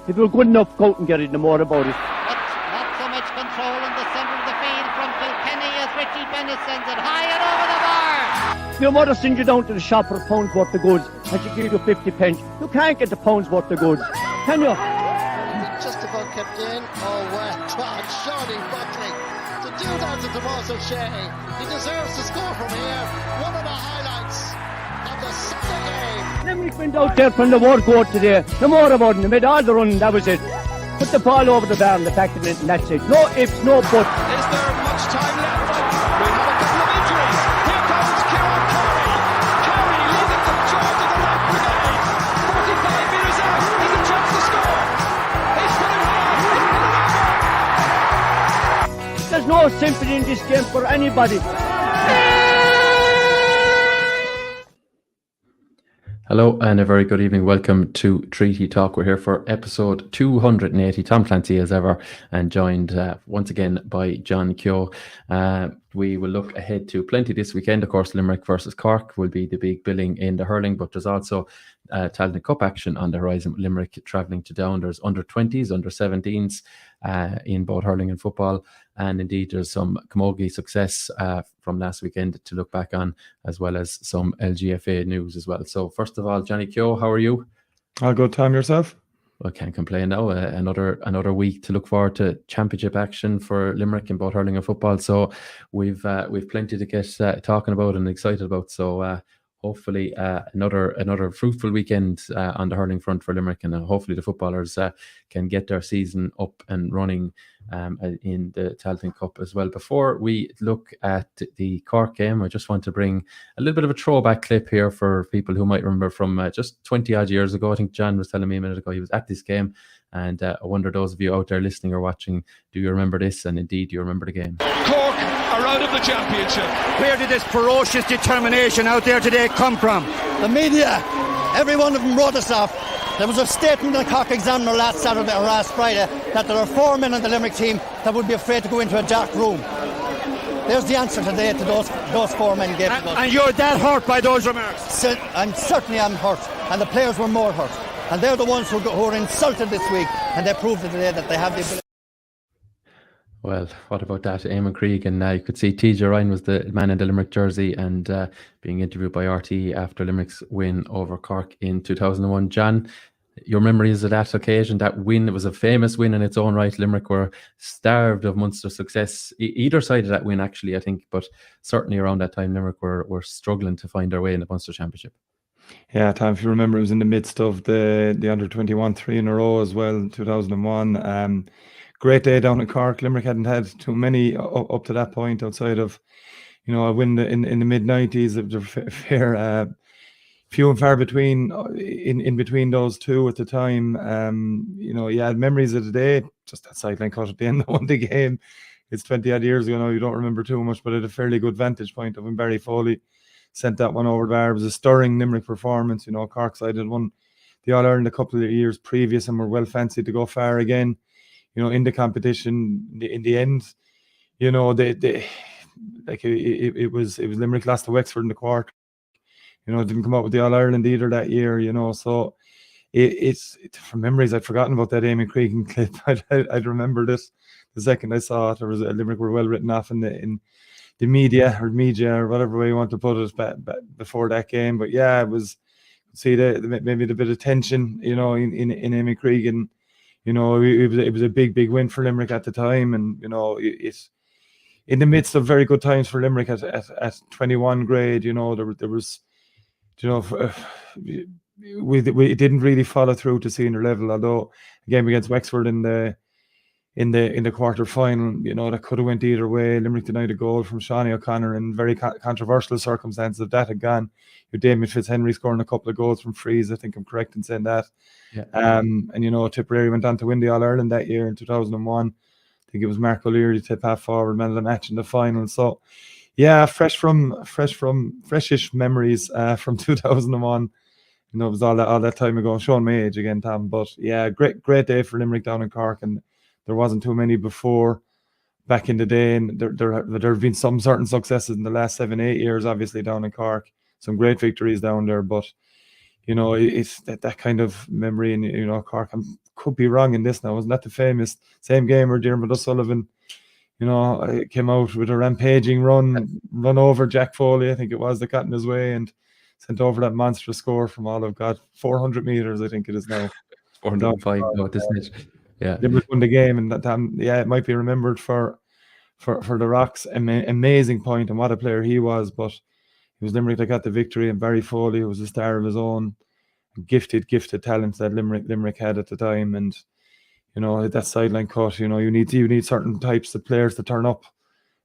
If you're good enough, go out and get it, no more about it. Not so much control in the centre of the field from Kilkenny as Richie Bennett sends it high and over the bar. Your mother sends you down to the shop for a pound's worth of goods and she gives you 50 pence. You can't get the pound's worth of goods, can you? Just about kept in. Oh, well done, Johnny Buckley. To do that to Tomas O'Shea, he deserves to score from here. One of the highlights of the Sunday game. Limerick went out there from the war court today. No more about it. They made all the running, that was it. Put the ball over the bar and the back of it, and that's it. No ifs, no buts. Is there much time left? We have a couple of injuries. Here comes Kieran Carey. Carey leading the charge of the right brigade. 45 metres out. He's a chance to score. He's put it hard. There's no sympathy in this game for anybody. Hello and a very good evening. Welcome to Treaty Talk. We're here for episode 280. Tom Clancy as ever, and joined once again by John Keogh. We will look ahead to plenty this weekend. Of course, Limerick versus Cork will be the big billing in the hurling, but there's also Talton Cup action on the horizon. Limerick travelling to down. There's under 20s, under 17s in both hurling and football. And indeed, there's some Camogie success from last weekend to look back on, as well as some LGFA news as well. So first of all, Johnny Keogh, how are you? All good, Tom, yourself? Well, can't complain now. Another week to look forward to championship action for Limerick in both hurling and football. So we've plenty to get talking about and excited about. So hopefully another fruitful weekend on the hurling front for Limerick, and hopefully the footballers can get their season up and running in the Talton Cup as well. Before we look at the Cork game, I just want to bring a little bit of a throwback clip here for people who might remember from just 20 odd years ago. I think John was telling me a minute ago he was at this game, and I wonder, those of you out there listening or watching, do you remember this? And indeed, do you remember the game? Cork are out of the championship. Where did this ferocious determination out there today come from? The media, every one of them wrote us off. There was a statement in the Cork Examiner last Saturday or last Friday that there are 4 men on the Limerick team that would be afraid to go into a dark room. There's the answer today to those 4 men gave to us. And you're that hurt by those remarks? I'm hurt, and the players were more hurt. And they're the ones who were insulted this week, and they proved it today that they have the ability. Well, what about that? Eamonn Cregan, you could see TJ Ryan was the man in the Limerick jersey and being interviewed by RT after Limerick's win over Cork in 2001. John, your memories of that occasion, that win, it was a famous win in its own right. Limerick were starved of Munster success, either side of that win actually, I think, but certainly around that time Limerick were struggling to find their way in the Munster Championship. Yeah, Tom, if you remember, it was in the midst of the under-21 3 in a row as well in 2001. Great day down in Cork. Limerick hadn't had too many up to that point outside of, a win in the mid-90s. It was a fair, few and far between in between those two at the time. You had memories of the day, just that sideline cut at the end of the game. It's 20 odd years ago now, you don't remember too much, but at a fairly good vantage point of when Barry Foley sent that one over the bar. It was a stirring Limerick performance. Cork side had won the All-Ireland a couple of years previous and were well fancied to go far again. In the competition, in the end, it was Limerick lost to Wexford in the quarter. Didn't come out with the All-Ireland either that year. So it's from memories, I'd forgotten about that Eamonn Cregan clip. I'd remembered it the second I saw it. There was Limerick were well written off in the media or whatever way you want to put it back before that game. But yeah, it was, see maybe the bit of tension, in Eamonn Cregan. It was a big win for Limerick at the time, and it's in the midst of very good times for Limerick at 21 grade. There was, we didn't really follow through to senior level. Although a game against Wexford in the quarter final, that could have went either way. Limerick denied a goal from Seanie O'Connor in very controversial circumstances. If that had gone, Damien Fitzhenry scoring a couple of goals from frees. I think I'm correct in saying that. Yeah. And Tipperary went on to win the All-Ireland that year in 2001. I think it was Mark O'Leary, tip half forward, man of the match in the final. So yeah, freshish memories from 2001. It was all that time ago. Showing my age again, Tom. But yeah, great day for Limerick down in Cork, and there wasn't too many before back in the day, and there have been some certain successes in the last 7-8 years, obviously down in Cork. Some great victories down there, but it's that kind of memory in Cork. I'm could be wrong in this now. Wasn't that the famous same game where Diarmuid O'Sullivan, came out with a rampaging run over Jack Foley, I think it was, that got in his way and sent over that monstrous score from all of 400 meters, I think it is now. 405 now at this stage. Yeah. Limerick won the game, and it might be remembered for the Rocks. Amazing point, and what a player he was. But it was Limerick that got the victory, and Barry Foley, who was a star of his own, gifted talent that Limerick had at the time. And that sideline cut, you need certain types of players to turn up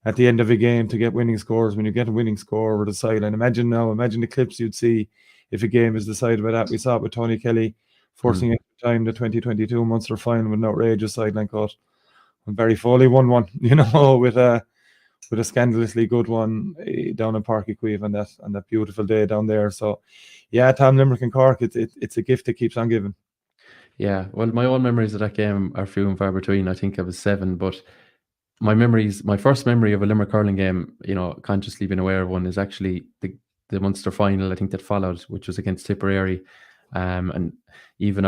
at the end of a game to get winning scores. When you get a winning score over the sideline, imagine the clips you'd see if a game is decided by that. We saw it with Tony Kelly forcing extra time the 2022 Munster final with an outrageous sideline cut. And Barry Foley won one, with a scandalously good one down in Páirc Uí Chaoimh on that beautiful day down there. So, yeah, Tom, Limerick and Cork, it's a gift that keeps on giving. Yeah, well, my own memories of that game are few and far between. I think I was 7, but my first memory of a Limerick hurling game, consciously being aware of one, is actually the Munster final, I think, that followed, which was against Tipperary. And even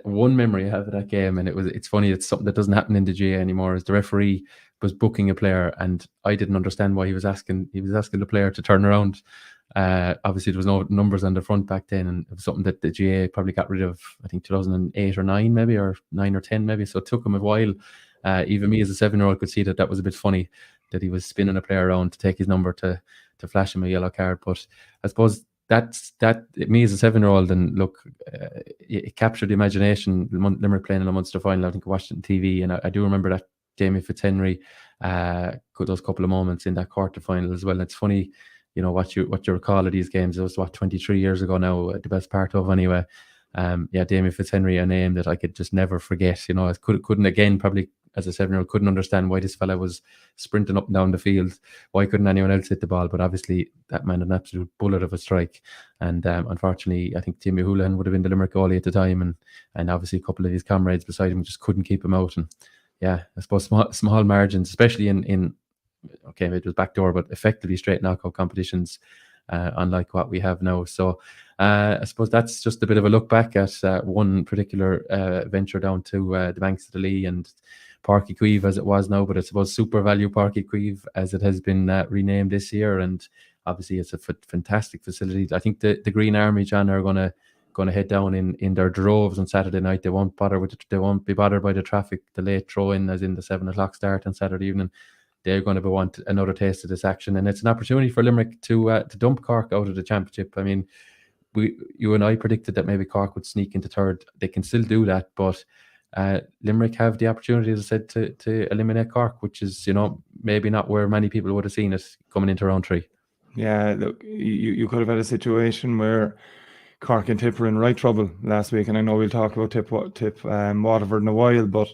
one memory I have of that game, and it's funny, it's something that doesn't happen in the GAA anymore, is the referee was booking a player, and I didn't understand why he was asking the player to turn around. Obviously there was no numbers on the front back then, and it was something that the GAA probably got rid of, I think 2008 or 9 maybe, or 9 or 10 maybe, so it took him a while. Even me as a 7-year-old could see that was a bit funny, that he was spinning a player around to take his number to flash him a yellow card. But I suppose that me as a 7-year-old, and look, it captured the imagination. Limerick playing in a Munster final, I think I watched it on TV, and I do remember that Jamie Fitzhenry, those couple of moments in that quarter final as well. And it's funny, what you recall of these games. It was 23 years ago now, the best part of anyway. Damien Fitzhenry, a name that I could just never forget. I couldn't again, probably as a 7-year-old, couldn't understand why this fella was sprinting up and down the field. Why couldn't anyone else hit the ball? But obviously that man had an absolute bullet of a strike. And unfortunately, I think Timmy Houlihan would have been the Limerick goalie at the time, and obviously a couple of his comrades beside him just couldn't keep him out. And yeah, I suppose small margins, especially in okay, it was backdoor, but effectively straight knockout competitions, unlike what we have now. So I suppose that's just a bit of a look back at one particular venture down to the banks of the Lee and Páirc Uí Chaoimh as it was now, but I suppose Super Value Páirc Uí Chaoimh as it has been renamed this year. And obviously it's a fantastic facility. I think the Green Army, John, are going to head down in their droves on Saturday night. They won't be bothered by the traffic, the late throw-in, as in the 7:00 start on Saturday evening. They're going to want another taste of this action, and it's an opportunity for Limerick to dump Cork out of the championship. I mean, you and I predicted that maybe Cork would sneak into third. They can still do that, but Limerick have the opportunity, as I said, to eliminate Cork, which is maybe not where many people would have seen it coming into round 3. Yeah, look, you could have had a situation where Cork and Tip were in right trouble last week, and I know we'll talk about Tip Waterford in a while, but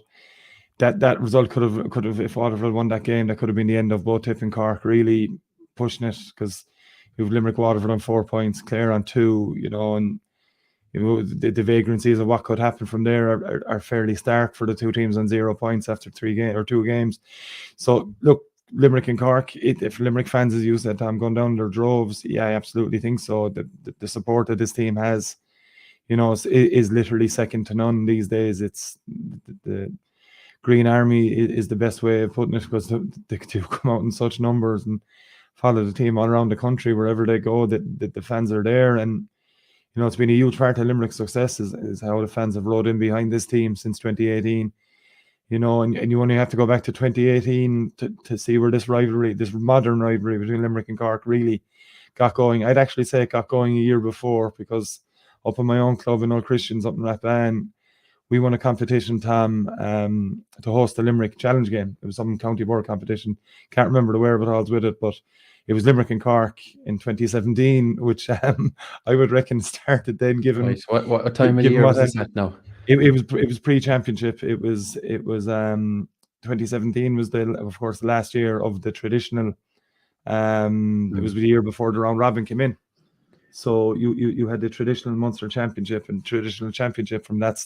that result could have, if Waterford won that game, that could have been the end of both Tip and Cork really pushing it, because you've Limerick Waterford on 4 points, Clare on 2, and the vagrancies of what could happen from there are fairly stark for the two teams on 0 points after 2 games. So look, Limerick and Cork, if Limerick fans, as you said, Tom, going down their droves, yeah, I absolutely think so. The support that this team has, is literally second to none these days. It's the Green Army is the best way of putting it, because they do come out in such numbers and follow the team all around the country wherever they go. That the fans are there, and it's been a huge part of Limerick's success is how the fans have rode in behind this team since 2018. And you only have to go back to 2018 to see where this modern rivalry between Limerick and Cork really got going. I'd actually say it got going a year before, because up in my own club in Old Christians up in Rathban, we won a competition, Tom, to host the Limerick Challenge game. It was some county board competition. Can't remember the wherewithals with it, but it was Limerick and Cork in 2017, which I would reckon started then. Given right. What time of the year was this at now? It was pre-championship. It was 2017 was of course the last year of the traditional. It was the year before the round robin came in. So you had the traditional Munster Championship and traditional championship from that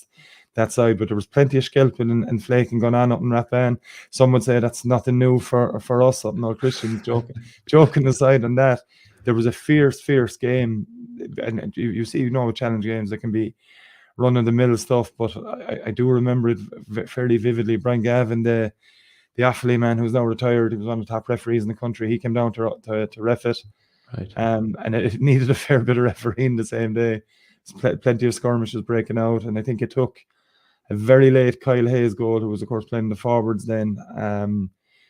side, but there was plenty of scalping and flaking going on up in Rathban. Some would say that's nothing new for us up in Old Christians. Joking aside on that, there was a fierce game, and you see, with challenge games, there can be run-of-the-mill stuff, but I do remember it fairly vividly. Brian Gavin, the Offaly man who's now retired, he was one of the top referees in the country. He came down to ref it, Right. and it needed a fair bit of refereeing the same day. Plenty of skirmishes breaking out, and I think it took a very late Kyle Hayes goal, who was of course playing the forwards then,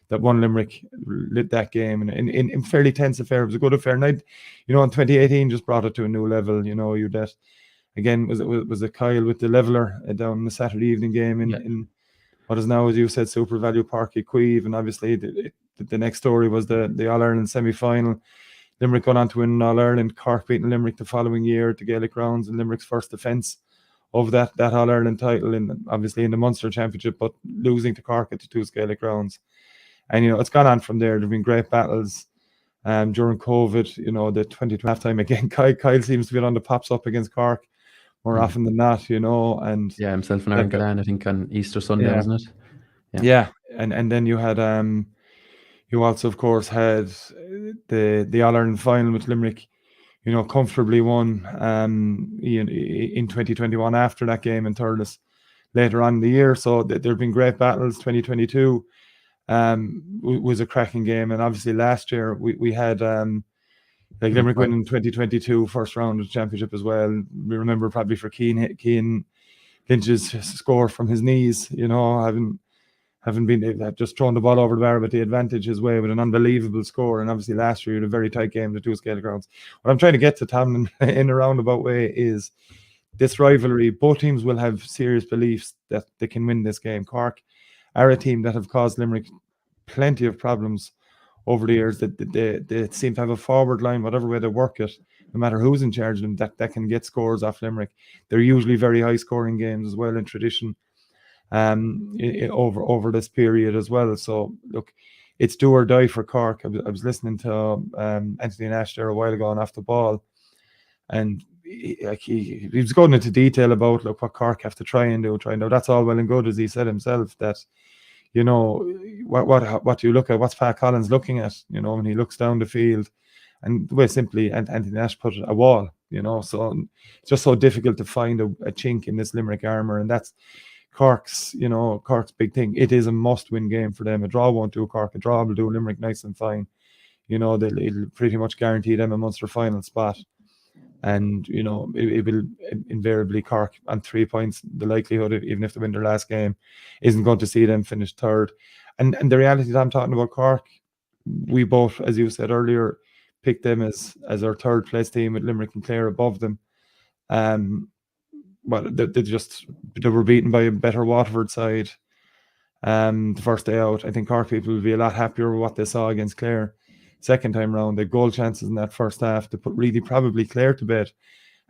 that won Limerick, lit that game, and in fairly tense affair. It was a good affair, and in 2018 just brought it to a new level. You that again was a Kyle with the leveler down in the Saturday evening game in what is now, as you said, Super Value Park Equive, and obviously the next story was the All-Ireland semi-final. Limerick going on to win All-Ireland, Cork beating Limerick the following year at the Gaelic Grounds, and Limerick's first defence of that All-Ireland title, obviously in the Munster Championship, but losing to Cork at the two Gaelic Grounds. And it's gone on from there. There have been great battles during COVID. The 2020 half-time again, Kyle seems to be on the pops up against Cork more often than not, and himself and Aaron Gallan, I think, on Easter Sunday, wasn't it? Yeah. And then you had you also of course had the All-Ireland final with Limerick, comfortably won in 2021 after that game in Thurles later on in the year. So there have been great battles. 2022 was a cracking game, and obviously last year we had Limerick winning 2022 first round of the championship as well. We remember probably for Cian Lynch's score from his knees, having been just thrown the ball over the bar, but the advantage his way with an unbelievable score. And obviously last year, a very tight game, the two Gaelic Grounds. What I'm trying to get to, Tom, in a roundabout way, is this rivalry. Both teams will have serious beliefs that they can win this game. Cork are a team that have caused Limerick plenty of problems over the years. That they seem to have a forward line, whatever way they work it, no matter who's in charge of them, that can get scores off Limerick. They're usually very high scoring games as well in tradition. Over this period as well. So look, it's do or die for Cork. I was listening to Anthony Nash there a while ago on Off the Ball, and he was going into detail about what Cork have to try and do. That's all well and good, as he said himself, that what do you look at? What's Pat Collins looking at? When he looks down the field, and the way simply Anthony Nash put it, a wall. So it's just so difficult to find a chink in this Limerick armour, and that's Cork's big thing. It is a must-win game for them. A draw won't do Cork. A draw will do Limerick nice and fine. It'll pretty much guarantee them a Munster final spot. And, it will invariably Cork on 3 points. The likelihood, even if they win their last game, isn't going to see them finish third. And the reality that I'm talking about Cork, we both, as you said earlier, picked them as our third place team with Limerick and Clare above them. But they were beaten by a better Waterford side the first day out. I think Cork people will be a lot happier with what they saw against Clare second time round. They had goal chances in that first half to put really probably Clare to bed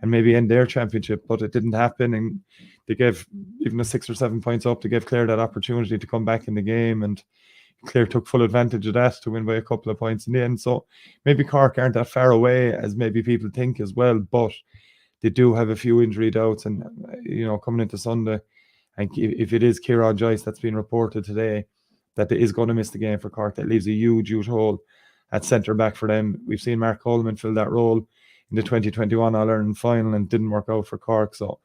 and maybe end their championship, but it didn't happen, and they gave, even 6 or 7 points up, to give Clare that opportunity to come back in the game, and Clare took full advantage of that to win by a couple of points in the end. So maybe Cork aren't that far away as maybe people think as well, but they do have a few injury doubts, and coming into Sunday, and if it is Kieran Joyce that's been reported today that is going to miss the game for Cork, that leaves a huge hole at centre back for them. We've seen Mark Coleman fill that role in the 2021 All-Ireland final and didn't work out for Cork, so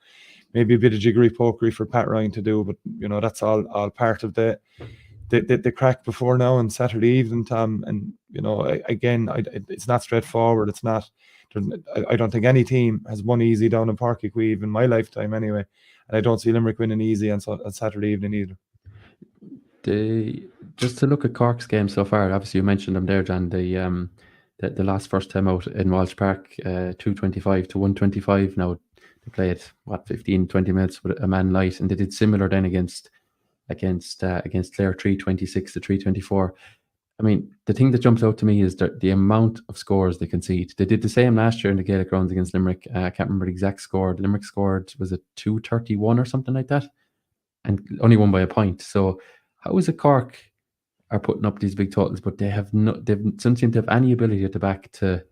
maybe a bit of jiggery pokery for Pat Ryan to do, but that's all part of the crack before now on Saturday evening, Tom. And again, it's not straightforward. It's not. I don't think any team has won easy down in Páirc Uí Chaoimh in my lifetime anyway, and I don't see Limerick winning easy on Saturday evening either. Just to look at Cork's game so far, obviously you mentioned them there, John. The last first time out in Walsh Park, 225 to 125. Now they played 15-20 minutes with a man light, and they did similar then against Clare, 326 to 324. I mean, the thing that jumps out to me is the amount of scores they concede. They did the same last year in the Gaelic Grounds against Limerick. I can't remember the exact score. Limerick scored, was it 231 or something like that? And only won by a point. So how is it Cork are putting up these big totals, but they don't seem to have any ability at the back to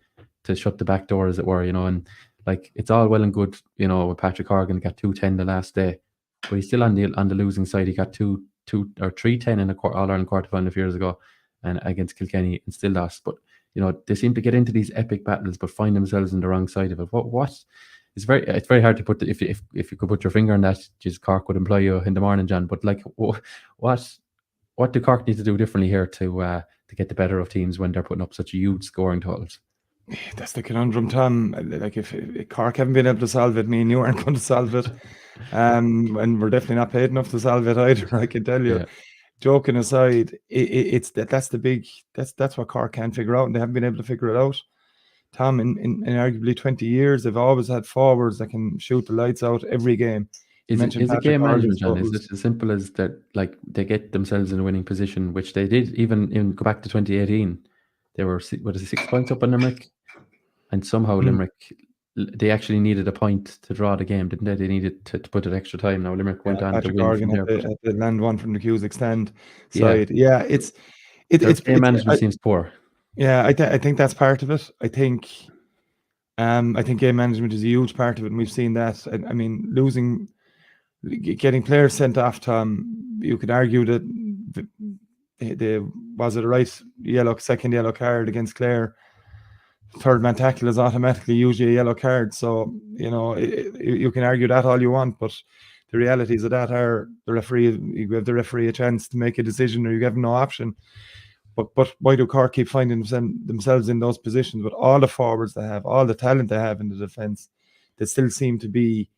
shut the back door, as it were, and like it's all well and good, with Patrick Horgan got 210 the last day, but he's still on the losing side. He got 310 in the All-Ireland quarterfinal a few years ago, and against Kilkenny, and still lost. But they seem to get into these epic battles, but find themselves on the wrong side of it. What it's very hard to put if you could put your finger on that, just Cork would employ you in the morning, John. But like, what do Cork need to do differently here to get the better of teams when they're putting up such huge scoring totals? That's the conundrum, Tom. Like if Cork haven't been able to solve it, me and you aren't going to solve it, and we're definitely not paid enough to solve it either. I can tell you. Yeah. Joking aside, it's that's what Cork can't figure out, and they haven't been able to figure it out. Tom, in arguably 20 years, they've always had forwards that can shoot the lights out every game. Is it game management, John? Is it as simple as that? Like they get themselves in a winning position, which they did even go back to 2018. They were 6 points up on Limerick, and somehow Limerick, they actually needed a point to draw the game, didn't they? They needed to put it extra time. Now Limerick went on to win from there. Had to land one from the Cusack stand side. Yeah, it's game management seems poor. Yeah, I think that's part of it. I think game management is a huge part of it, and we've seen that. I mean, getting players sent off, Tom, you could argue that was it a right second yellow card against Clare? Third man tackle is automatically usually a yellow card. So, you can argue that all you want, but the realities of that are you give the referee a chance to make a decision, or you have no option. But why do Cork keep finding themselves in those positions with all the forwards they have, all the talent they have in the defence? There still seem to be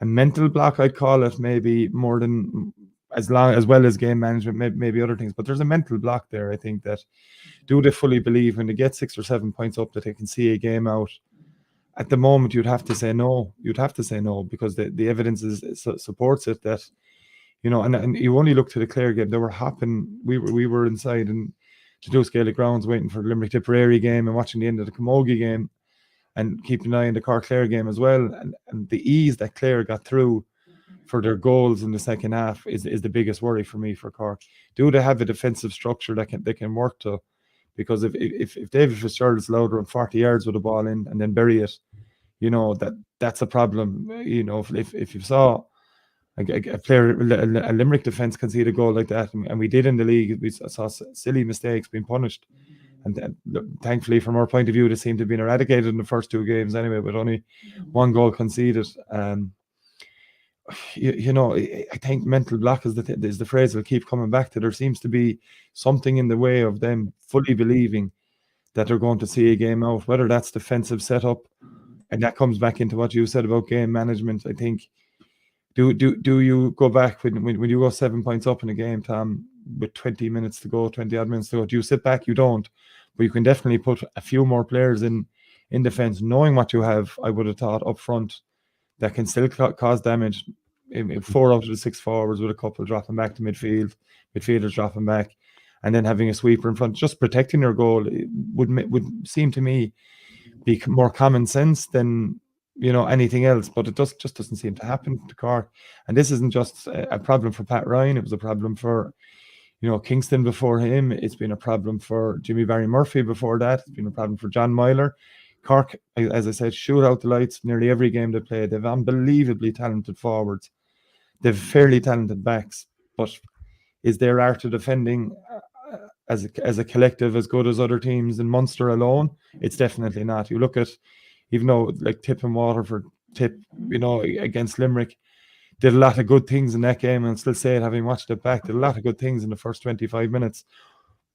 a mental block, I'd call it, maybe more than as well as game management, maybe other things. But there's a mental block there, I think, that do they fully believe when they get 6 or 7 points up that they can see a game out? At the moment, you'd have to say no. You'd have to say no, because the evidence supports it that, and you only look to the Clare game. They were hopping. We were inside and to do Gaelic grounds waiting for the Limerick Tipperary game and watching the end of the Camogie game and keeping an eye on the Cork-Clare game as well. And the ease that Clare got through for their goals in the second half is the biggest worry for me for Cork. Do they have a defensive structure that they can work to? Because if David Fitzgerald's allowed around 40 yards with the ball in and then bury it, that's a problem. If you saw a player, a Limerick defence concede a goal like that, and we did in the league, we saw silly mistakes being punished. And thankfully, from our point of view, they seem to have been eradicated in the first 2 games anyway, with only 1 goal conceded. I think mental block is the phrase we'll keep coming back to. There seems to be something in the way of them fully believing that they're going to see a game out, whether that's defensive setup, and that comes back into what you said about game management. I think, do you go back when you go 7 points up in a game, Tom, with 20 minutes to go, 20 odd minutes to go? Do you sit back? You don't. But you can definitely put a few more players in defence, knowing what you have, I would have thought, up front, that can still cause damage. 4 out of the 6 forwards with a couple dropping back to midfield, midfielders dropping back, and then having a sweeper in front, just protecting your goal would seem to me be more common sense than anything else. But it just doesn't seem to happen to Cork. And this isn't just a problem for Pat Ryan. It was a problem for Kingston before him. It's been a problem for Jimmy Barry Murphy before that. It's been a problem for John Myler. Cork, as I said, shoot out the lights nearly every game they play. They've unbelievably talented forwards. They've fairly talented backs. But is their art of defending as a collective as good as other teams in Munster alone? It's definitely not. You look at, even though like Tip and Waterford, against Limerick, did a lot of good things in that game, and I'll still say it, having watched it back, did a lot of good things in the first 25 minutes,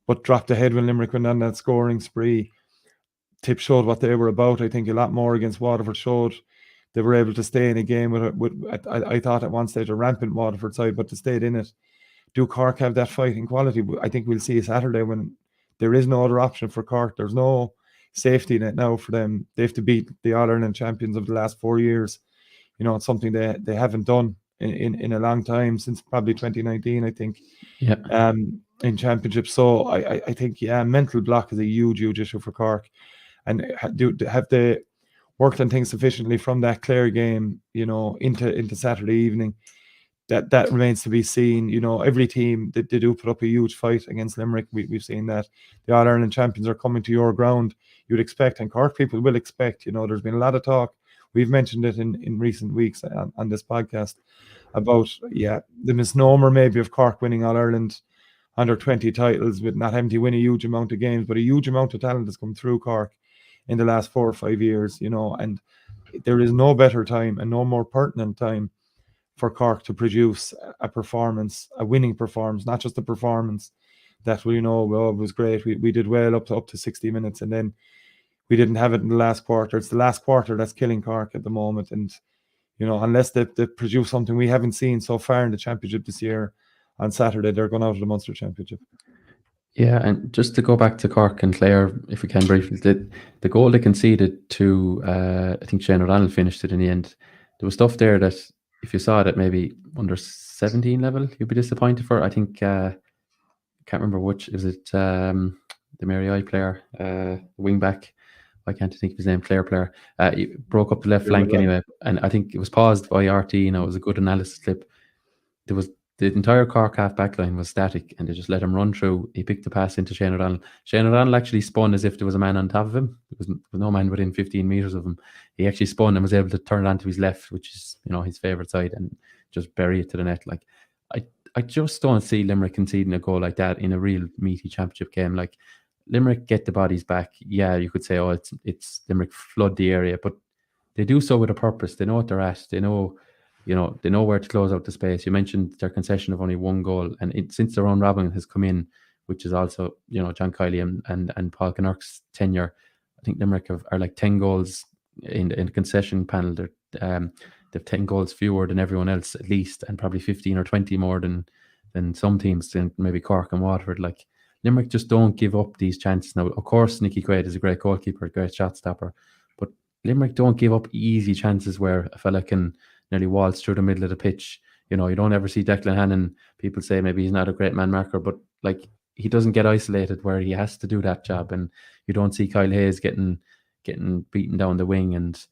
but dropped ahead when Limerick went on that scoring spree. Tip showed what they were about. I think a lot more against Waterford showed they were able to stay in a game with I thought at one stage a rampant Waterford side, but to stay in it. Do Cork have that fighting quality? I think we'll see Saturday when there is no other option for Cork. There's no safety net now for them. They have to beat the All-Ireland champions of the last 4 years. It's something they haven't done in a long time, since probably 2019, I think. Yeah. In championship. So I think, mental block is a huge issue for Cork. And have they worked on things sufficiently from that Clare game, into Saturday evening? That remains to be seen. Every team, they do put up a huge fight against Limerick. We've seen that. The All-Ireland champions are coming to your ground. You'd expect, and Cork people will expect, there's been a lot of talk. We've mentioned it in recent weeks on this podcast about, the misnomer maybe of Cork winning All-Ireland under 20 titles, with not having to win a huge amount of games, but a huge amount of talent has come through Cork in the last 4 or 5 years, and there is no better time and no more pertinent time for Cork to produce a performance, a winning performance, not just a performance that it was great. We did well up to 60 minutes, and then we didn't have it in the last quarter. It's the last quarter that's killing Cork at the moment, and unless they produce something we haven't seen so far in the championship this year, on Saturday they're going out of the Munster Championship. Yeah, and just to go back to Cork and Clare, if we can briefly, the goal they conceded to, I think Shane O'Donnell finished it in the end. There was stuff there that if you saw it at maybe under 17 level, you'd be disappointed for. I think, can't remember which, is it the Mary I player, wing back? I can't think of his name, player. He broke up the left flank anyway, and I think it was paused by RT. It was a good analysis clip. There was the entire Cork half back line was static, and they just let him run through. He picked the pass into Shane O'Donnell. Shane O'Donnell actually spun as if there was a man on top of him. There was no man within 15 metres of him. He actually spun and was able to turn it onto his left, which is his favourite side, and just bury it to the net. Like I just don't see Limerick conceding a goal like that in a real meaty championship game. Like, Limerick get the bodies back. Yeah, you could say, it's Limerick flood the area, but they do so with a purpose. They know what they're at. They know, they know where to close out the space. You mentioned their concession of only one goal, and since their own Robin has come in, which is also John Kiley and Paul Kinnerk's tenure, I think Limerick are like 10 goals in the concession panel. They've 10 goals fewer than everyone else at least, and probably 15 or 20 more than some teams, maybe Cork and Waterford. Like, Limerick just don't give up these chances. Now, of course, Nicky Quaid is a great goalkeeper, a great shot stopper, but Limerick don't give up easy chances where a fella can nearly waltz through the middle of the pitch. You don't ever see Declan Hannon. People say maybe he's not a great man marker, but like, he doesn't get isolated where he has to do that job, and you don't see Kyle Hayes getting beaten down the wing, and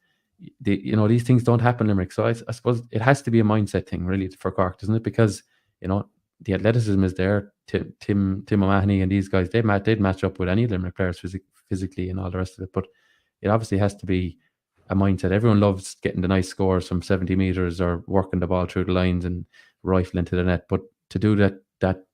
these things don't happen in Limerick. So I suppose it has to be a mindset thing, really, for Cork, doesn't it? Because the athleticism is there. Tim O'Mahony and these guys, they'd match up with any Limerick players physically and all the rest of it. But it obviously has to be a mindset. Everyone loves getting the nice scores from 70 metres or working the ball through the lines and rifling to the net. But to do that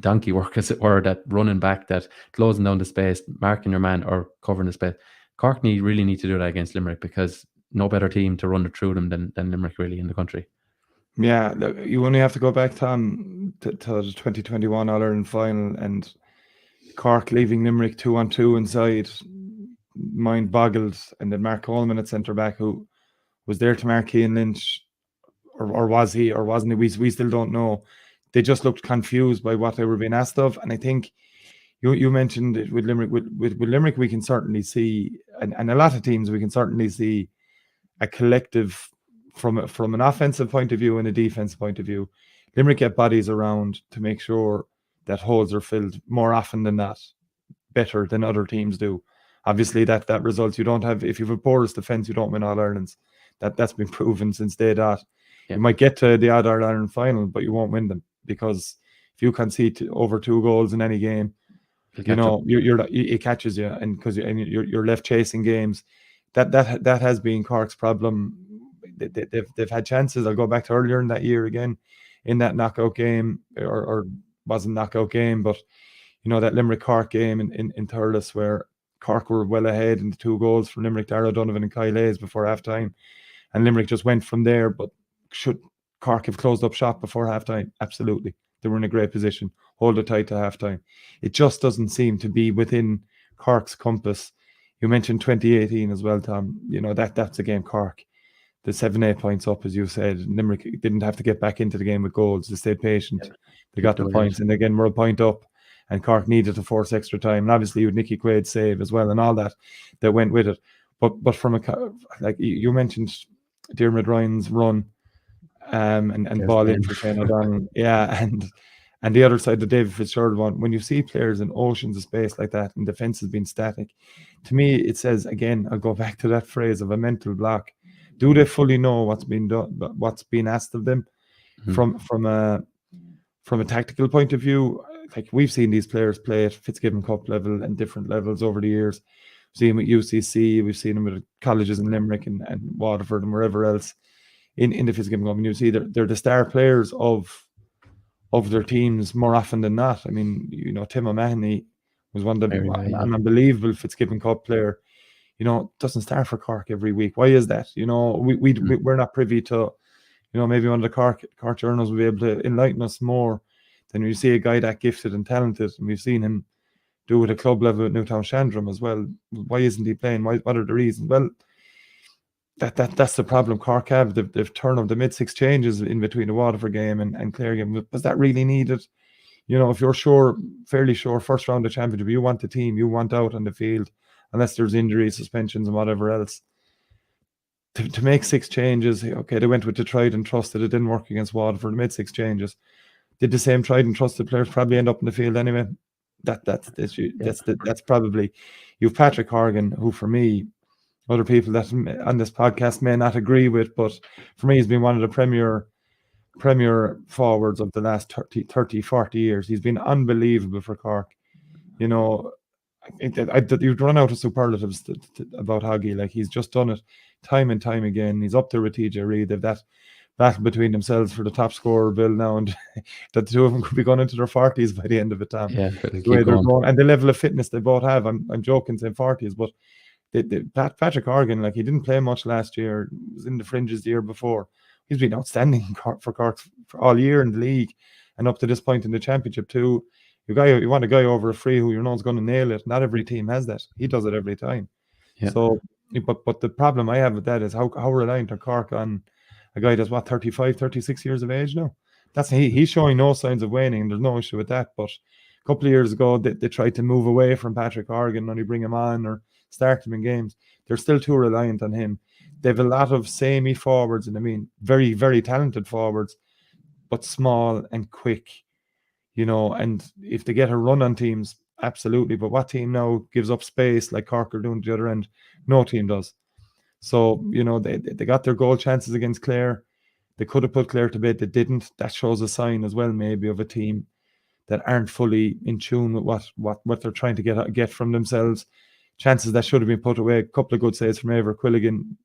donkey work, as it were, that running back, that closing down the space, marking your man or covering the space, Cork really need to do that against Limerick, because no better team to run it through them than Limerick really in the country. Yeah, you only have to go back, Tom, to the 2021 All-Ireland final, and Cork leaving Limerick 2-on-2 inside, mind boggled, and then Mark Coleman at centre-back, who was there to mark Cian Lynch, or was he, or wasn't he? We still don't know. They just looked confused by what they were being asked of, and I think you mentioned it with Limerick. With Limerick, we can certainly see, and a lot of teams, we can certainly see a collective from an offensive point of view and a defensive point of view. Limerick get bodies around to make sure that holes are filled more often than not, better than other teams do. Obviously, that results. You don't have, if you have a porous defence, you don't win All Irelands. That's been proven since day dot. Yeah. You might get to the odd All Ireland final, but you won't win them, because if you concede over 2 goals in any game, it catches you, and because you're left chasing games. That has been Cork's problem. They've had chances. I'll go back to earlier in that year again, in that knockout game, or wasn't knockout game, but that Limerick Cork game in Thurles, where Cork were well ahead in the 2 goals from Limerick, Darragh Donovan and Kyle Hayes before half time, and Limerick just went from there. But should Cork have closed up shop before half time? Absolutely. They were in a great position. Hold it tight to half time. It just doesn't seem to be within Cork's compass. You mentioned 2018 as well, Tom. That's a game Cork. The 7-8 points up, as you said. Limerick didn't have to get back into the game with goals. They stayed patient. Yeah. They got the points, and again, we're a point up, and Cork needed to force extra time. And obviously, with Nicky Quaid's save as well, and all that went with it. But from like you mentioned, Diarmuid Ryan's run, and ball in for Shane O'Donnell, yeah, and the other side, the David Fitzgerald one. When you see players in oceans of space like that, and defence has been static, to me, it says, again, I'll go back to that phrase of a mental block. Do they fully know what's been done, what's been asked of them? From a tactical point of view? Like, we've seen these players play at Fitzgibbon Cup level and different levels over the years. We've seen them at UCC, we've seen them at colleges in Limerick and Waterford and wherever else in the Fitzgibbon Cup. And you see they're the star players of their teams more often than not. I mean, Tim O'Mahony was an unbelievable Fitzgibbon Cup player. doesn't start for Cork every week. Why is that? We're not privy to, maybe one of the Cork journals will be able to enlighten us more than you see a guy that gifted and talented, and we've seen him do it at club level at Newtown Shandrum as well. Why isn't he playing? What are the reasons? Well, that's the problem Cork have. They've turned up the mid-6 changes in between the Waterford game and Clare game. Was that really needed? If you're fairly sure, first round of championship, you want the team, you want out on the field, unless there's injuries, suspensions, and whatever else. To make 6 changes, okay, they went with the tried and trusted. It didn't work against Waterford. Made 6 changes. Did the same tried and trusted players probably end up in the field anyway? That's probably. You've Patrick Horgan, who for me, other people that on this podcast may not agree with, but for me, he's been one of the premier forwards of the last 30, 40 years. He's been unbelievable for Cork. You'd run out of superlatives about Hoggy. Like, he's just done it time and time again. He's up there with TJ Reid. They've that battle between themselves for the top scorer bill now, and that the two of them could be going into their 40s by the end of it, Tom. Yeah, the way they're going, and the level of fitness they both have. I'm joking saying 40s, but Patrick Horgan, like, he didn't play much last year. He was in the fringes the year before. He's been outstanding for Cork for all year in the league and up to this point in the championship too. You want a guy over a free who is going to nail it. Not every team has that. He does it every time. Yeah. So, but the problem I have with that is how reliant are Cork on a guy that's 35, 36 years of age now. He's showing no signs of waning. There's no issue with that. But a couple of years ago, they tried to move away from Patrick Horgan, only bring him on or start him in games. They're still too reliant on him. They have a lot of samey forwards, and very, very talented forwards, but small and quick, and if they get a run on teams, absolutely. But what team now gives up space like Cork are doing to the other end? No team does. So, they got their goal chances against Clare. They could have put Clare to bed. They didn't. That shows a sign as well, maybe, of a team that aren't fully in tune with what they're trying to get from themselves. Chances that should have been put away. A couple of good saves from Ever Quilligan.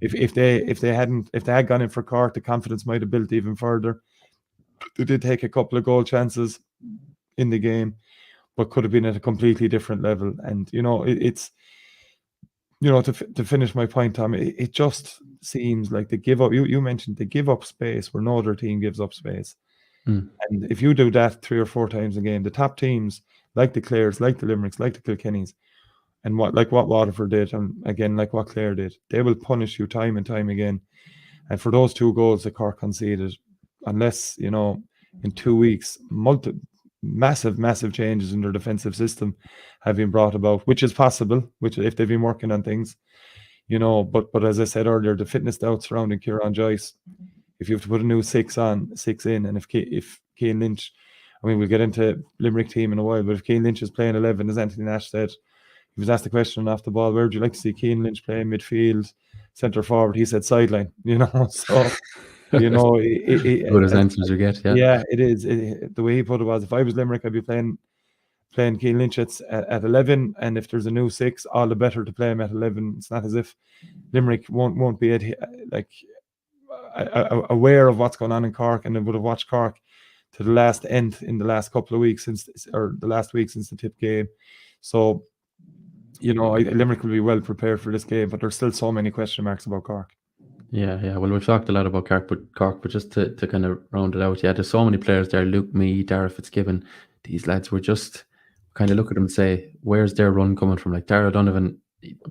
If they had gone in for Cork, the confidence might have built even further. They did take a couple of goal chances in the game, but could have been at a completely different level. And it's to finish my point, Tom, it just seems like they give up. You mentioned they give up space where no other team gives up space. And if you do that 3 or 4 times a game, the top teams like the Clares, like the Limericks, like the Kilkennys, and what Waterford did, and again like what Clare did, they will punish you time and time again. And for those 2 goals that Cork conceded, unless in 2 weeks massive changes in their defensive system have been brought about, which is possible, which if they've been working on things, but as I said earlier, the fitness doubts surrounding Kieran Joyce, if you have to put a new 6 in, and if Cian Lynch, we'll get into Limerick team in a while, but if Cian Lynch is playing 11, as Anthony Nash said, he was asked the question off the ball, where would you like to see Cian Lynch play midfield, centre forward? He said sideline, so good as answers you get. Yeah, it is. The way he put it was, if I was Limerick, I'd be playing Cian Lynch at 11, and if there's a new 6, all the better to play him at 11. It's not as if Limerick won't be aware of what's going on in Cork, and they would have watched Cork to the last end in the last couple of weeks since the Tip game. So Limerick will be well prepared for this game, but there's still so many question marks about Cork. Yeah. Well, we've talked a lot about Cork, but just to kind of round it out, there's so many players there. Luke Mee, Dara Fitzgibbon, these lads were just kind of look at them and say, where's their run coming from? Like Dara Donovan,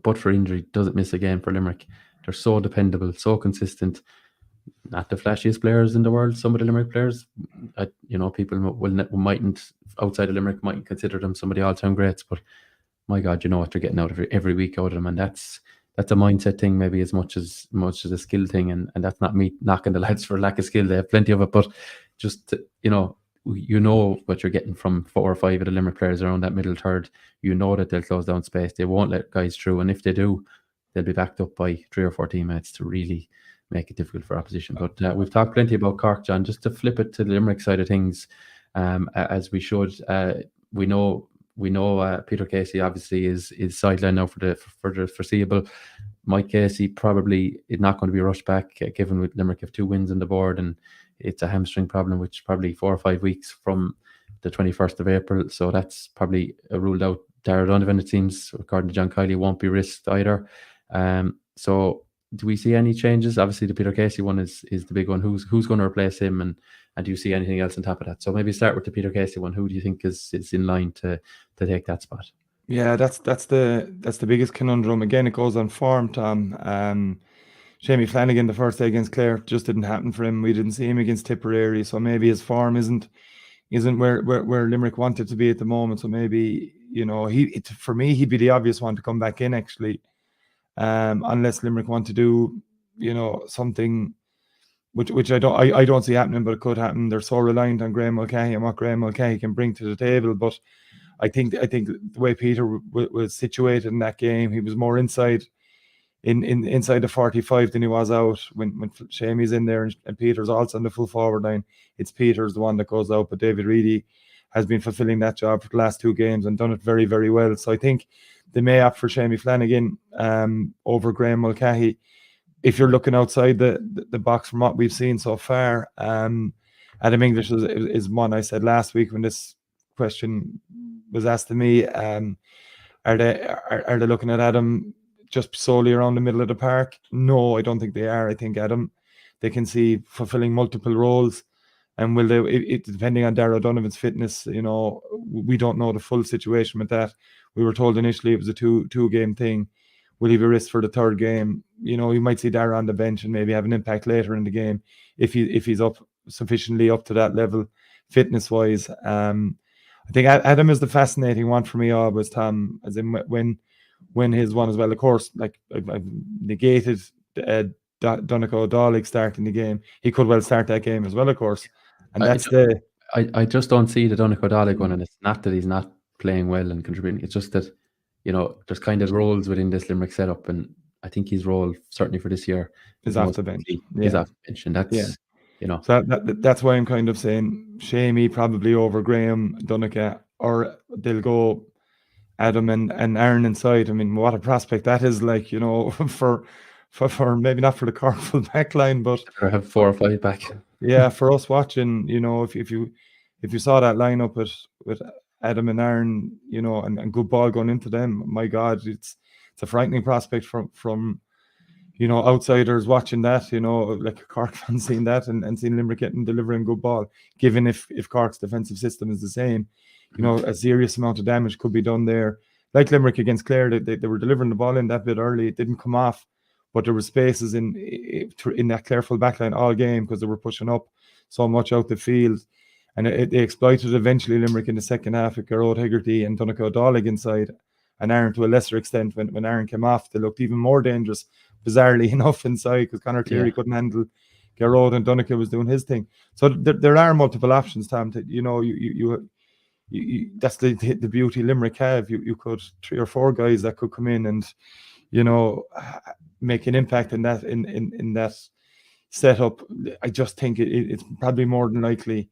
but for injury, doesn't miss a game for Limerick. They're so dependable, so consistent. Not the flashiest players in the world. Some of the Limerick players, people mightn't outside of Limerick mightn't consider them some of the all-time greats, but my God, you know what they're getting out of every week out of them, and that's a mindset thing, maybe as much as a skill thing, and that's not me knocking the lads for lack of skill. They have plenty of it, but just what you're getting from 4 or 5 of the Limerick players around that middle third. You know that they'll close down space. They won't let guys through, and if they do, they'll be backed up by 3 or 4 teammates to really make it difficult for opposition. But we've talked plenty about Cork, John. Just to flip it to the Limerick side of things, as we should. We know Peter Casey obviously is sidelined now for the foreseeable. Mike Casey probably is not going to be rushed back, given with Limerick have 2 wins on the board, and it's a hamstring problem, which probably 4 or 5 weeks from the 21st of April. So that's probably ruled out Darragh Donovan, it seems, according to John Keogh, won't be risked either. So do we see any changes? Obviously, the Peter Casey one is the big one. Who's going to replace him, and do you see anything else on top of that? So maybe start with the Peter Casey one. Who do you think is in line to take that spot? Yeah, that's the biggest conundrum. Again, it goes on form, Tom. Shamie Flanagan, the first day against Clare, just didn't happen for him. We didn't see him against Tipperary, so maybe his form isn't where Limerick wanted to be at the moment. So maybe, for me, he'd be the obvious one to come back in, actually, unless Limerick want to do, something which I don't see happening, but it could happen. They're so reliant on Graham Mulcahy and what Graham Mulcahy can bring to the table. But I think the way Peter was situated in that game, he was more inside the 45 than he was out. When Shamie's in there and Peter's also on the full forward line, it's Peter's the one that goes out. But David Reedy has been fulfilling that job for the last 2 games and done it very, very well. So I think they may opt for Shamie Flanagan over Graham Mulcahy. If you're looking outside the box from what we've seen so far, Adam English is one I said last week when this question was asked to me. Are they looking at Adam just solely around the middle of the park? No, I don't think they are. I think Adam, they can see fulfilling multiple roles, and will they? It depending on Darragh Donovan's fitness, we don't know the full situation with that. We were told initially it was a two game thing. Will he be risked for the 3rd game? You might see Darragh on the bench and maybe have an impact later in the game if he's sufficiently up to that level fitness wise. I think Adam is the fascinating one for me always, Tom, as in when his one as well. Of course, like I've negated Donegal O'Donnell starting the game. He could well start that game as well, of course. And I just don't see the Donegal O'Donnell one, and it's not that he's not playing well and contributing. It's just that, there's kind of roles within this Limerick setup, and I think his role certainly for this year is off the bench. He's off the bench, and that's So that's why I'm kind of saying Shamie probably over Graham Donegal, or they'll go Adam and Aaron inside. I mean, what a prospect that is, like, for maybe not for the Cork full back line, but I have 4 or 5 back. Yeah, for us watching, if you saw that lineup with Adam and Aaron, and good ball going into them, my God, it's a frightening prospect from outsiders watching that, like a Cork fan seeing that and seeing Limerick delivering good ball, given if Cork's defensive system is the same, a serious amount of damage could be done there. Like Limerick against Clare, they were delivering the ball in that bit early. It didn't come off, but there were spaces in that Clare full backline all game because they were pushing up so much out the field. And they exploited eventually Limerick in the second half with Garrod Hegarty and Donegal O'Donnell inside, and Aaron to a lesser extent. When Aaron came off, they looked even more dangerous, bizarrely enough, inside, because Conor Cleary couldn't handle Garrod and Donegal was doing his thing. So there are multiple options, Tom. That's the beauty Limerick have. You could 3 or 4 guys that could come in and make an impact in that setup. I just think it's probably more than likely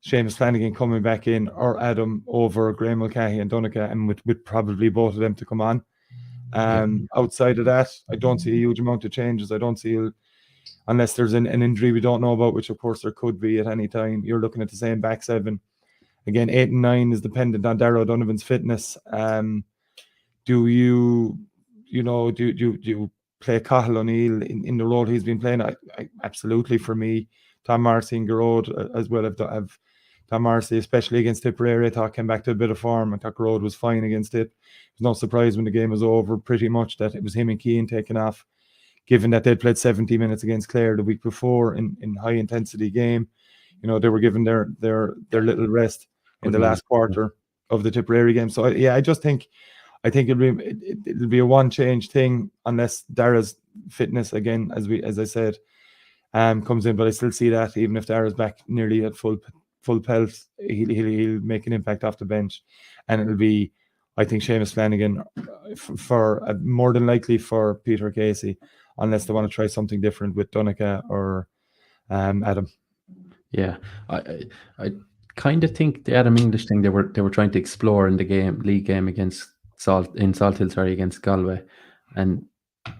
Seamus Flanagan coming back in, or Adam over Graham Mulcahy and Donegal, and with probably both of them to come on. Outside of that, I don't see a huge amount of changes. I don't see, unless there's an injury we don't know about, which of course there could be at any time. You're looking at the same back 7. Again, 8 and 9 is dependent on Darragh Donovan's fitness. Do you play Cathal O'Neill in the role he's been playing? I absolutely, for me, Tom Marcy and Garrod as well have Tom Marcy, especially against Tipperary, I thought came back to a bit of form. I thought Garrod was fine against it. It was no surprise when the game was over, pretty much, that it was him and Keane taking off, given that they'd played 70 minutes against Clare the week before in high intensity game. They were given their little rest in the last quarter of the Tipperary game. So I just think it'll be a one change thing unless Darragh's fitness, again, as I said, comes in. But I still see that even if Darragh's back nearly at full pelt, he'll make an impact off the bench, and it'll be, I think, Seamus Flanagan for more than likely for Peter Casey, unless they want to try something different with Donegal or Adam. Yeah, I kind of think the Adam English thing they were trying to explore in the league game against Salt Hill, against Galway, and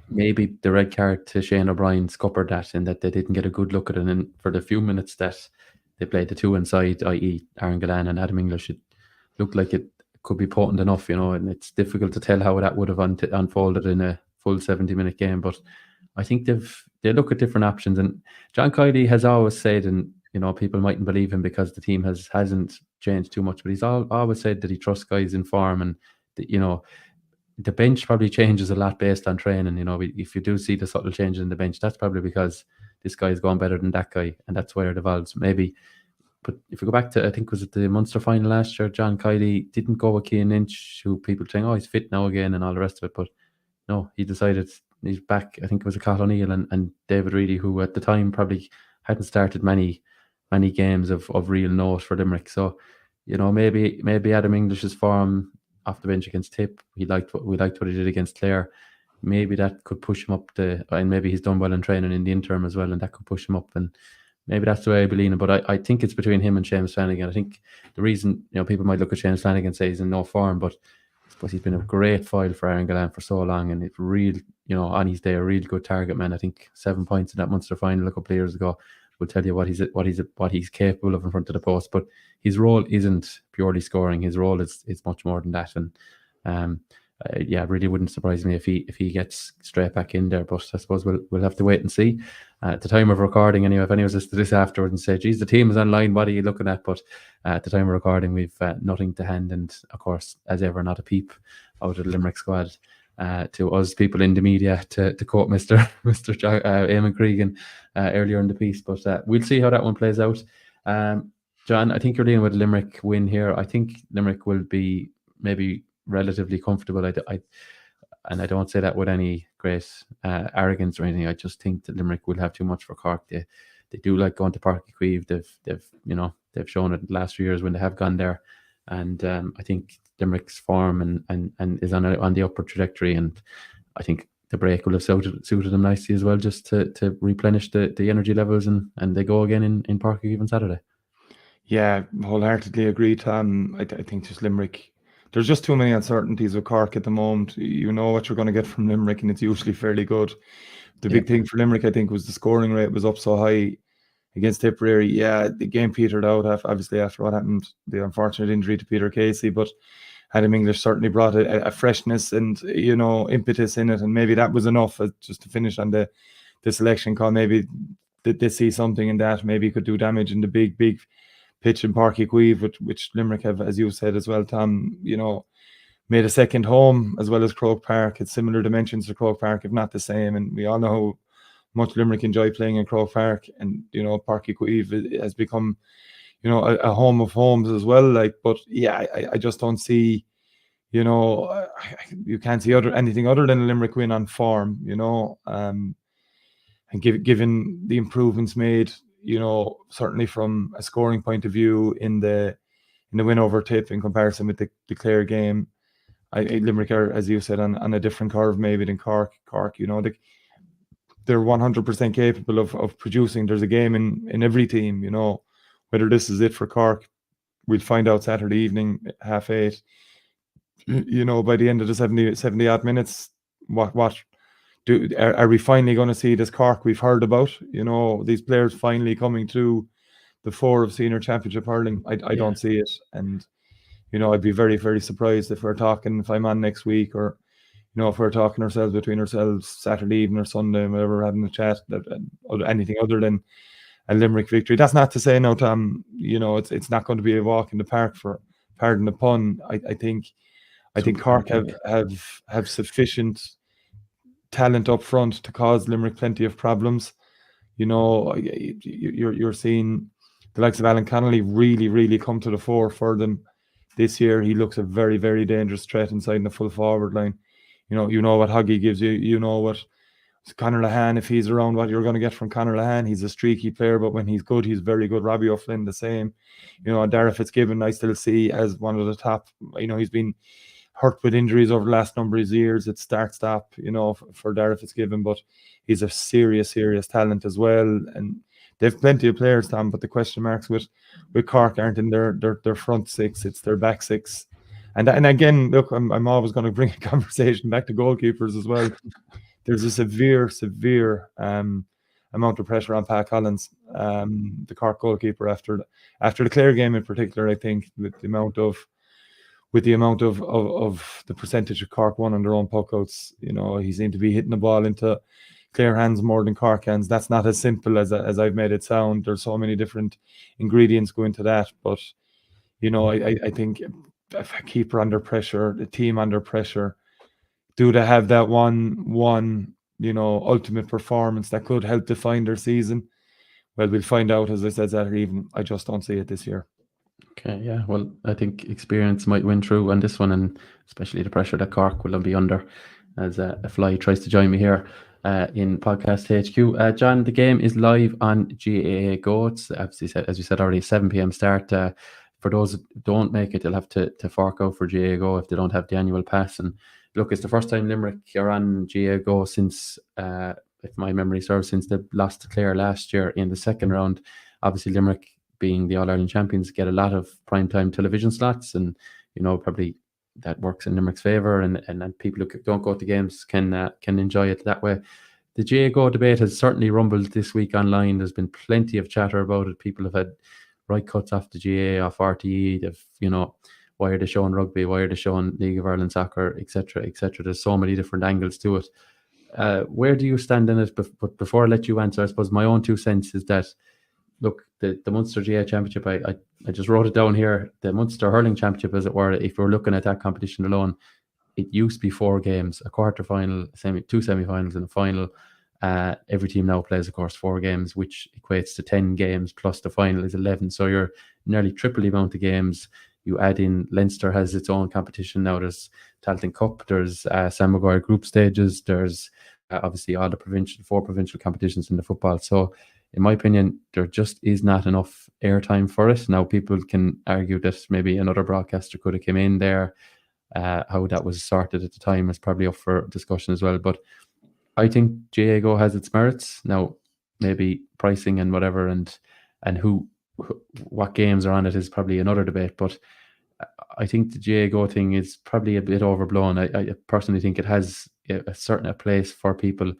maybe the red card to Shane O'Brien scuppered that, in that they didn't get a good look at it. And for the few minutes that they played the 2 inside, i.e. Aaron Gillane and Adam English, it looked like it could be potent enough, and it's difficult to tell how that would have unfolded in a full 70-minute game. But I think they look at different options. And John Keogh has always said, and people mightn't believe him because the team hasn't changed too much, but he's always said that he trusts guys in form, and that, the bench probably changes a lot based on training. If you do see the subtle changes in the bench, that's probably because this guy's gone better than that guy, and that's where it evolves maybe. But if you go back to, I think, was it the Munster final last year, John Keogh didn't go with Cian Lynch, who people think, he's fit now again and all the rest of it. But no, he decided he's back. I think it was a Cathal O'Neill and David Reedy, who at the time probably hadn't started many games of real note for Limerick. So, maybe Adam English's form off the bench against Tip, we liked what he did against Clare. Maybe that could push him up and maybe he's done well in training in the interim as well, and that could push him up, and maybe that's the way I'd be leaning. But I think it's between him and Seamus Flanagan. I think the reason, people might look at Seamus Flanagan and say he's in no form, but I suppose he's been a great foil for Aaron Gillane for so long, and it's real, on his day, a real good target man. I think 7 points in that Munster final a couple of years ago will tell you what he's capable of in front of the post. But his role isn't purely scoring. His role is much more than that. And it really wouldn't surprise me if he gets straight back in there. But I suppose we'll have to wait and see. At the time of recording, anyway, if anyone's listening to this afterwards and say, geez, the team is online, what are you looking at? But at the time of recording, we've nothing to hand, and of course, as ever, not a peep out of the Limerick squad. To us people in the media, to quote Mr. Eamonn Cregan earlier in the piece. But we'll see how that one plays out. John, I think you're dealing with a Limerick win here. I think Limerick will be maybe relatively comfortable. And I don't say that with any great arrogance or anything. I just think that Limerick will have too much for Cork. They do like going to Páirc Uí Chaoimh. They've shown it the last few years when they have gone there. And I think Limerick's form and is on the upward trajectory, and I think the break will have suited them nicely as well, just to replenish the energy levels, and they go again in Páirc Uí Chaoimh on Saturday. Yeah, wholeheartedly agree, Tom. I think just Limerick, there's just too many uncertainties with Cork at the moment. You know what you're going to get from Limerick, and it's usually fairly good. The big thing for Limerick, I think, was the scoring rate was up so high against Tipperary. Yeah, the game petered out obviously after what happened, the unfortunate injury to Peter Casey, but Adam English certainly brought a freshness and impetus in it, and maybe that was enough just to finish on the selection call. Maybe they see something in that. Maybe he could do damage in the big pitch in Páirc Uí Chaoimh, which Limerick have, as you said as well, Tom, made a second home, as well as Croke Park. It's similar dimensions to Croke Park, if not the same, and we all know how much Limerick enjoy playing in Croke Park, and Páirc Uí Chaoimh has become a home of homes as well. But yeah, I just don't see, you can't see anything other than a Limerick win on form, and given the improvements made, certainly from a scoring point of view in the win over Tip in comparison with the Clare game, Limerick are, as you said, on a different curve maybe than Cork. Cork, they're 100% capable of producing. There's a game in every team, whether this is it for Cork, we'll find out Saturday evening, 8:30. By the end of the 70 odd minutes, are we finally going to see this Cork we've heard about? These players finally coming to the fore of senior championship hurling. I don't see it, and I'd be very, very surprised if I'm on next week, or if we're talking between ourselves Saturday evening or Sunday, whatever, having a chat, anything other than a Limerick victory. That's not to say, no, Tom, it's not going to be a walk in the park, for pardon the pun. I think Cork have sufficient talent up front to cause Limerick plenty of problems. You're seeing the likes of Alan Connolly really, really come to the fore for them this year. He looks a very, very dangerous threat inside the full forward line. You know what Huggy gives you. You know what Conor Lehane, if he's around, what you're going to get from Conor Lehane. He's a streaky player, but when he's good, he's very good. Robbie O'Flynn, the same. Dara Fitzgibbon, I still see as one of the top. He's been hurt with injuries over the last number of years. It's start-stop, for Dara Fitzgibbon, but he's a serious, serious talent as well. And they've plenty of players, Tom, but the question marks with Cork aren't in their front six, it's their back six. And again, look, I'm always going to bring a conversation back to goalkeepers as well. There's a severe amount of pressure on Pat Collins, the Cork goalkeeper, after the Clare game in particular. I think with the amount of with the amount of the percentage of Cork won on their own puckouts. He seemed to be hitting the ball into Clare hands more than Cork hands. That's not as simple as I've made it sound. There's so many different ingredients go into that. But, I think a keeper under pressure, the team under pressure, do they have that one ultimate performance that could help define their season? Well, we'll find out, as I said that evening. I just don't see it this year. Okay, yeah. Well, I think experience might win through on this one, and especially the pressure that Cork will be under as a fly tries to join me here in Podcast HQ. John, the game is live on GAAGO. It's, as you said already, 7 p.m. start. For those who don't make it, they'll have to fork out for GAAGO if they don't have the annual pass. And look, it's the first time Limerick are on GAAGO since, if my memory serves, since they lost to Clare last year in the second round. Obviously, Limerick, being the All-Ireland champions, get a lot of primetime television slots, and probably that works in Limerick's favour, and people who don't go to games can enjoy it that way. The GAAGO debate has certainly rumbled this week online. There's been plenty of chatter about it. People have had right cuts off the GAA, off RTE. They've, why are they showing rugby? Why are they showing League of Ireland soccer, etc., etc.? There's so many different angles to it. Where do you stand in it? But before I let you answer, I suppose my own 2 cents is that, look, the Munster GAA Championship, I just wrote it down here, the Munster Hurling Championship, as it were, if we're looking at that competition alone, it used to be 4 games, a quarter-final, 2 semi-finals and a final. Every team now plays, of course, 4 games, which equates to 10 games, plus the final is 11. So you're nearly triple the amount of games. You add in, Leinster has its own competition now. There's Talton Cup, there's Sam Maguire group stages, there's obviously all the 4 provincial competitions in the football. So in my opinion, there just is not enough airtime for it. Now, people can argue that maybe another broadcaster could have come in there. How that was sorted at the time is probably up for discussion as well. But I think GAAGO has its merits. Now, maybe pricing and whatever, and what games are on it is probably another debate. But I think the GAAGO thing is probably a bit overblown. I personally think it has a certain place for people.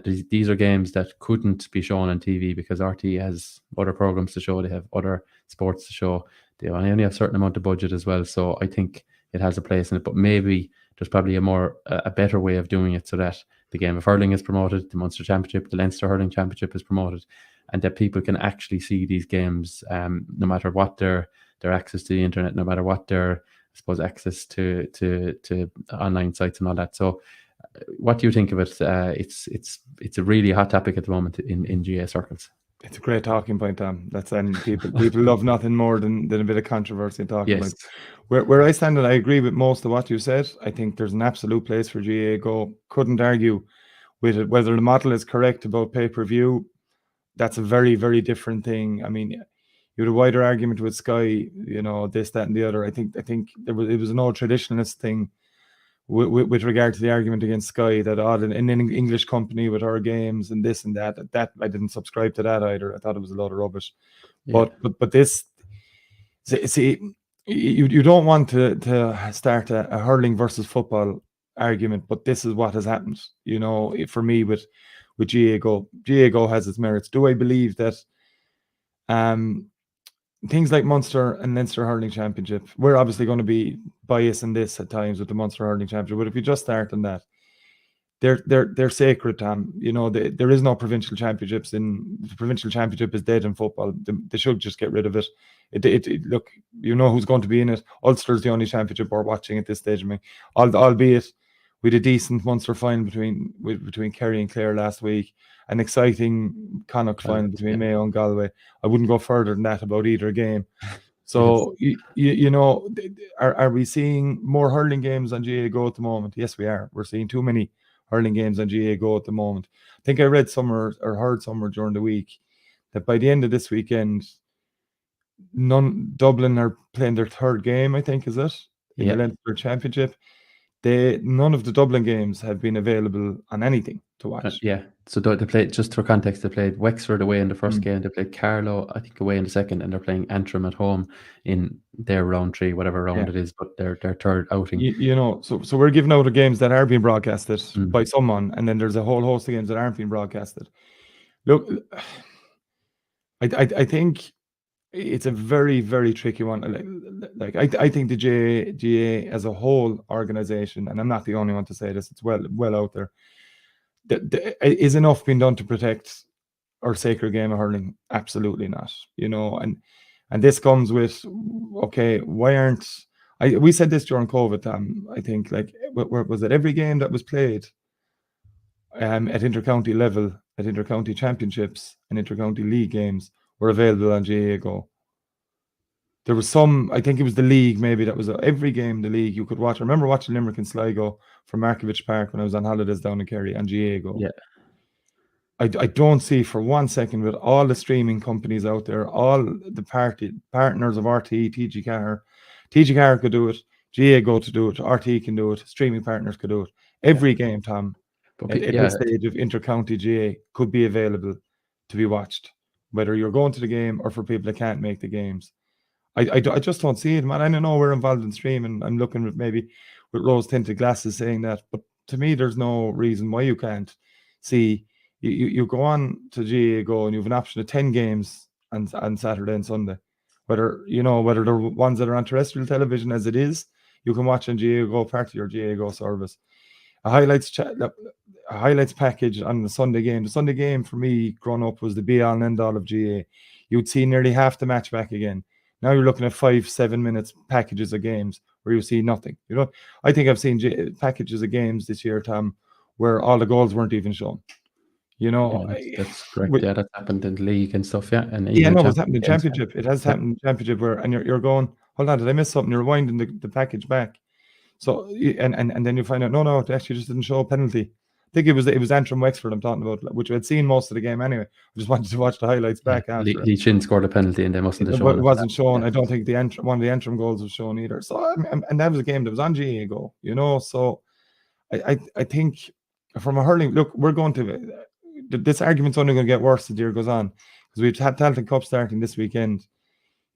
These are games that couldn't be shown on TV because RT has other programs to show. They have other sports to show. They only have a certain amount of budget as well. So I think it has a place in it. But maybe there's probably a better way of doing it so that the game of hurling is promoted, the Munster Championship, the Leinster Hurling Championship is promoted, and that people can actually see these games, no matter what their access to the internet, no matter what their, I suppose, access to online sites and all that. So what do you think of it? It's a really hot topic at the moment in GA circles. It's a great talking point, Tom. People love nothing more than a bit of controversy and talking about. Where I stand, and I agree with most of what you said. I think there's an absolute place for GAAGO. Couldn't argue with it. Whether the model is correct about pay-per-view, that's a very, very different thing. I mean, you had a wider argument with Sky, this, that, and the other. I think it was an old traditionalist thing with regard to the argument against Sky that an English company with our games and this and that I didn't subscribe to that either. I thought it was a lot of rubbish. Yeah. But this, see, you don't want to start a hurling versus football argument, but this is what has happened. For me with GAAGO. GAAGO has its merits. Do I believe that things like Munster and Leinster Hurling Championship, we're obviously going to be biased in this at times with the Munster Hurling Championship, but if you just start on that, they're sacred, Tom. There is no provincial championships. The provincial championship is dead in football. They should just get rid of it. Look, who's going to be in it. Ulster's the only championship we're watching at this stage. I mean, albeit with a decent Munster final between Kerry and Clare last week, an exciting Connacht final between Mayo and Galway. I wouldn't go further than that about either game. So, are we seeing more hurling games on GAAGO at the moment? Yes, we are. We're seeing too many hurling games on GAAGO at the moment. I think I read somewhere or heard somewhere during the week that by the end of this weekend, Dublin are playing their 3rd game, I think, is it? In the Leinster Championship. None of the Dublin games have been available on anything to watch. So they played, just for context, they played Wexford away in the first game, they played Carlow, I think, away in the second, and they're playing Antrim at home in their round 3, whatever round it is, but their 3rd outing. So we're giving out the games that are being broadcasted by someone, and then there's a whole host of games that aren't being broadcasted. Look, I think it's a very, very tricky one. like I think the GAA as a whole organization, and I'm not the only one to say this, it's well out there, is enough being done to protect our sacred game of hurling? Absolutely not. And this comes with, okay, why aren't we said this during COVID, I think, like, was it every game that was played at intercounty level, at intercounty championships and intercounty league games were available on GAAGO? There was some, I think it was the league maybe, that was every game the league you could watch. I remember watching Limerick and Sligo from Markovich Park when I was on holidays down in Kerry on GAAGO. Yeah. I don't see for 1 second, with all the streaming companies out there, all the partners of RTE, TG Car could do it, GAAGO to do it, RTE can do it, streaming partners could do it. Every game, Tom, at this stage of intercounty GAA could be available to be watched, whether you're going to the game or for people that can't make the games. I just don't see it, man. I don't know we're involved in streaming. I'm looking at maybe with rose-tinted glasses saying that, but to me, there's no reason why you can't see. You go on to GAAGO and you have an option of 10 games on Saturday and Sunday. Whether they're ones that are on terrestrial television as it is, you can watch on GAAGO, part of your GAAGO service. A highlights package on the Sunday game. The Sunday game for me growing up was the be-all and end-all of GAA. You'd see nearly half the match back again. Now you're looking at 5-7 minutes packages of games where you see nothing. I think I've seen packages of games this year, Tom, where all the goals weren't even shown. That's correct. That happened in the league and stuff. Yeah, and it's happened in championship. It has happened in championship and you're going, hold on, did I miss something? You're winding the package back. So and then you find out, no, it actually just didn't show a penalty. I think it was Antrim Wexford I'm talking about, which I'd seen most of the game anyway. I just wanted to watch the highlights back after. Lee Chin scored a penalty and they mustn't have shown it. It wasn't shown. Yeah. I don't think one of the Antrim goals was shown either. So and that was a game that was on GAAGO, So I think from a hurling look, we're going to this argument's only going to get worse as the year goes on, because we've had Talton Cup starting this weekend,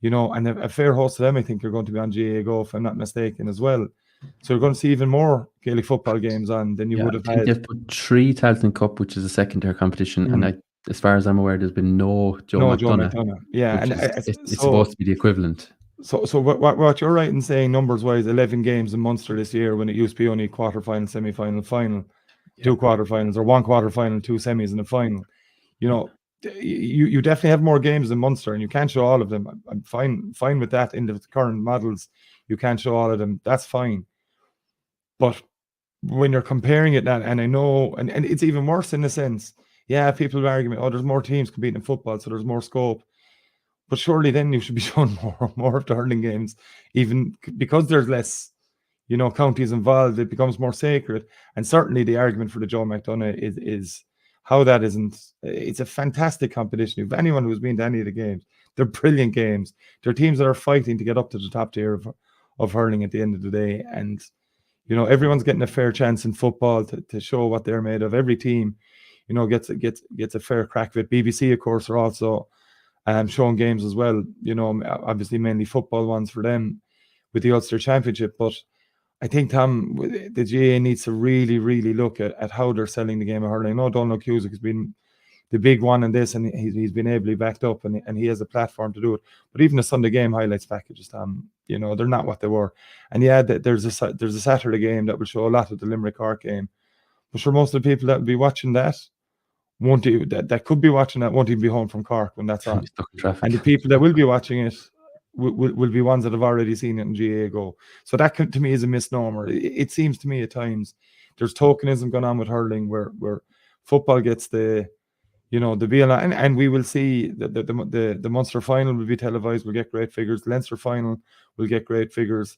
and a fair host of them I think are going to be on GAAGO if I'm not mistaken as well. So you're going to see even more Gaelic football games on than you would have had. They've put 3 Talton Cup, which is a second-tier competition, and as far as I'm aware, there's been no Joe McDonagh. Yeah, and it's supposed to be the equivalent. So what you're right in saying, numbers-wise, 11 games in Munster this year, when it used to be only quarter-final, semi-final, final, 2 quarter-finals, or 1 quarter-final, 2 semis, and a final. You definitely have more games in Munster, and you can't show all of them. I'm fine with that in the current models. You can't show all of them. That's fine. But when you're comparing it, and I know, and it's even worse in a sense. Yeah, people are arguing, there's more teams competing in football, so there's more scope. But surely then you should be showing more of the hurling games, even because there's less, counties involved. It becomes more sacred. And certainly the argument for the Joe McDonagh is how that isn't. It's a fantastic competition. If anyone who's been to any of the games, they're brilliant games. They're teams that are fighting to get up to the top tier of hurling at the end of the day. And everyone's getting a fair chance in football to show what they're made of. Every team, gets a fair crack of it. BBC, of course, are also showing games as well. Obviously mainly football ones for them with the Ulster Championship. But I think, Tom, the GAA needs to really, really look at how they're selling the game of hurling. I know Donald Cusack has been the big one in this, and he's been ably backed up, and he has a platform to do it. But even the Sunday game highlights packages, Tom, they're not what they were. And there's a Saturday game that will show a lot of the Limerick Cork game. But for most of the people that will be watching that, that could be watching that won't even be home from Cork when that's on. And the people that will be watching it will be ones that have already seen it in GAAGO. So that to me is a misnomer. It seems to me at times there's tokenism going on with hurling where football gets the BL, and we will see the Munster final will be televised. We'll get great figures. The Leinster final will get great figures.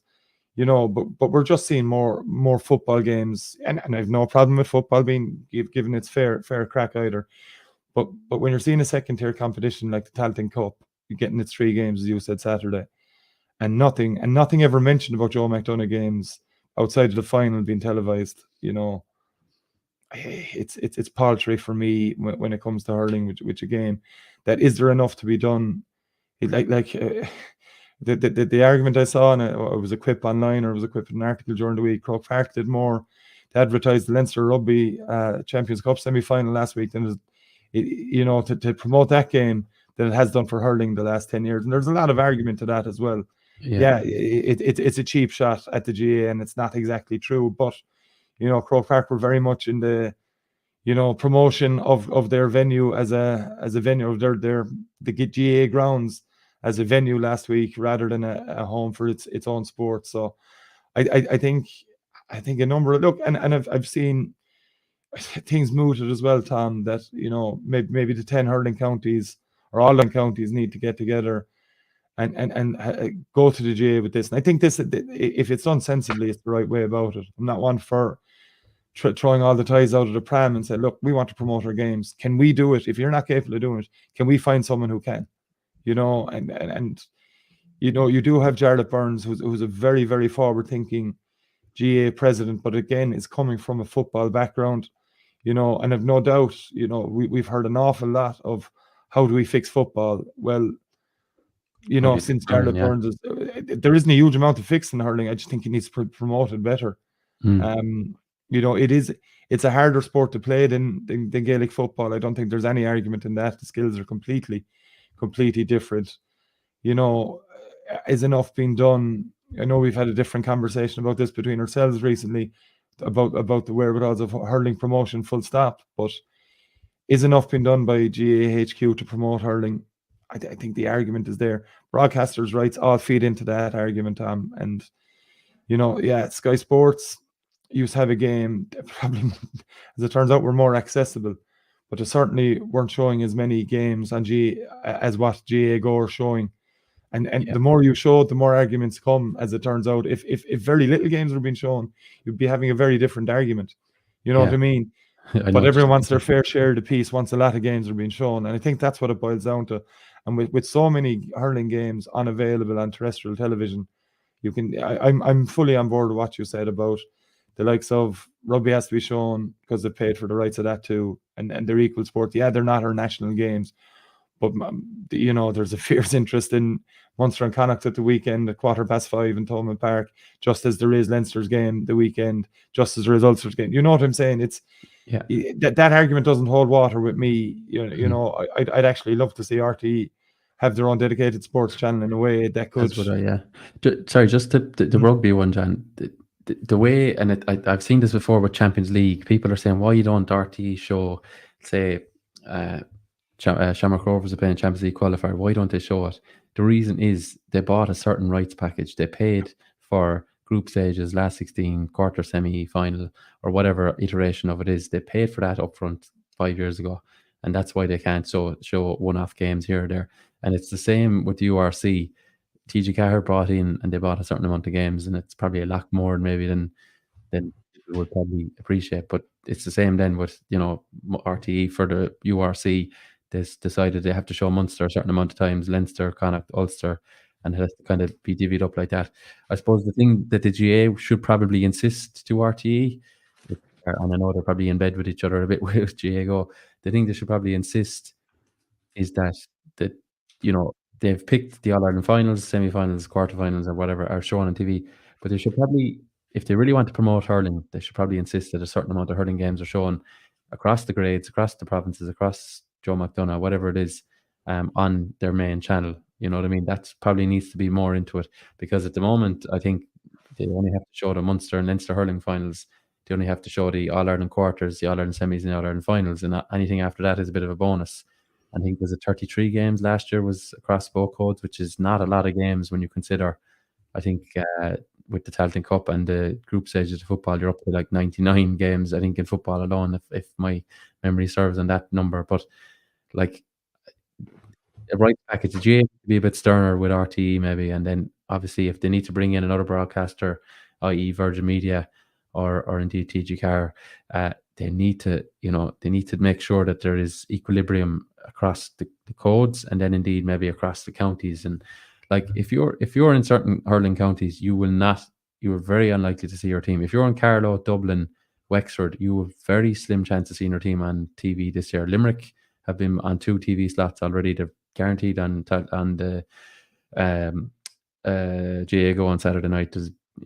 But we're just seeing more football games, and I've no problem with football being given its fair crack either. But when you're seeing a second tier competition like the Talton Cup, you're getting its 3 games, as you said, Saturday, and nothing ever mentioned about Joe McDonagh games outside of the final being televised. It's paltry for me when it comes to hurling, which again, that is there enough to be done? The argument I saw, and it was a quip online, or it was a quip in an article during the week. Croke Park did more to advertise the Leinster Rugby Champions Cup semi-final last week than to promote that game than it has done for hurling the last 10 years. And there's a lot of argument to that as well. it's a cheap shot at the GA, and it's not exactly true. But Croke Park were very much in the promotion of their venue as a venue of the GA grounds as a venue last week rather than a home for its own sport. So I think a number of and I've seen things mooted as well, Tom, that maybe the 10 hurling counties or all the counties need to get together and go to the GA with this. And I think this, if it's done sensibly, it's the right way about it. I'm not one for throwing all the ties out of the pram and say, look, we want to promote our games. Can we do it? If you're not capable of doing it, can we find someone who can? You do have Jarlath Burns, who's a very, very forward-thinking GA president, but again, is coming from a football background, and I've no doubt, we've heard an awful lot of how do we fix football. Well, since Jarlath Burns there isn't a huge amount of fixing hurling. I just think it needs to be promoted better. It's a harder sport to play than Gaelic football. I don't think there's any argument in that. The skills are completely different. Is enough being done? I know we've had a different conversation about this between ourselves recently about the whereabouts of hurling promotion, full stop. But is enough being done by GAHQ to promote hurling? I think the argument is there. Broadcasters' rights all feed into that argument, Tom. And Sky Sports used to have a game that probably, as it turns out, were more accessible, but they certainly weren't showing as many games on as what GAAGO are showing. And the more you show, the more arguments come, as it turns out. If very little games were being shown, you'd be having a very different argument. You know what I mean? But everyone wants their fair share of the piece once a lot of games are being shown. And I think that's what it boils down to. And with so many hurling games unavailable on terrestrial television, I'm fully on board with what you said about the likes of rugby has to be shown because they paid for the rights of that too. And they're equal sport. Yeah, they're not our national games. But, there's a fierce interest in Munster and Connacht at the weekend at 5:15 in Thomond Park, just as there is Leinster's game the weekend, just as there is Ulster's game. You know what I'm saying? That argument doesn't hold water with me. I'd actually love to see RTE have their own dedicated sports channel in a way that could. Sorry, just the rugby one, John. The way, and I've seen this before with Champions League, people are saying, why you don't RTE show, say, Shamrock Rovers are playing Champions League qualifier, why don't they show it? The reason is they bought a certain rights package. They paid for group stages, last 16, quarter, semi-final, or whatever iteration of it is. They paid for that upfront 5 years ago, and that's why they can't show one-off games here or there. And it's the same with URC. TG Cahir brought in, and they bought a certain amount of games, and it's probably a lot more maybe than people would probably appreciate. But it's the same then with RTE for the URC. They decided they have to show Munster a certain amount of times, Leinster, Connacht, Ulster, and it has to kind of be divvied up like that. I suppose the thing that the GA should probably insist to RTE, and I know they're probably in bed with each other a bit with GAAGO, the thing they should probably insist is that they've picked the All-Ireland finals, semi-finals, quarterfinals, or whatever are shown on TV, but they should probably, if they really want to promote hurling, they should probably insist that a certain amount of hurling games are shown across the grades, across the provinces, across Joe McDonough, whatever it is, on their main channel. You know what I mean? That probably needs to be more into it, because at the moment, I think they only have to show the Munster and Leinster hurling finals. They only have to show the All-Ireland quarters, the All-Ireland semis, and the All-Ireland finals, and anything after that is a bit of a bonus. I think there's 33 games last year was across both codes, which is not a lot of games when you consider, I think, with the Talton Cup and the group stages of football, you're up to like 99 games, I think, in football alone, if my memory serves on that number. But like a right package, the GA to be a bit sterner with RTE maybe, and then obviously if they need to bring in another broadcaster, i.e. Virgin Media or indeed TG Car, they need to make sure that there is equilibrium across the codes, and then indeed maybe across the counties. And like if you're in certain hurling counties, you are very unlikely to see your team. If you're in Carlow, Dublin, Wexford, you have very slim chance of seeing your team on TV this year. Limerick have been on 2 TV slots already. They're guaranteed on the GAAGO on Saturday night.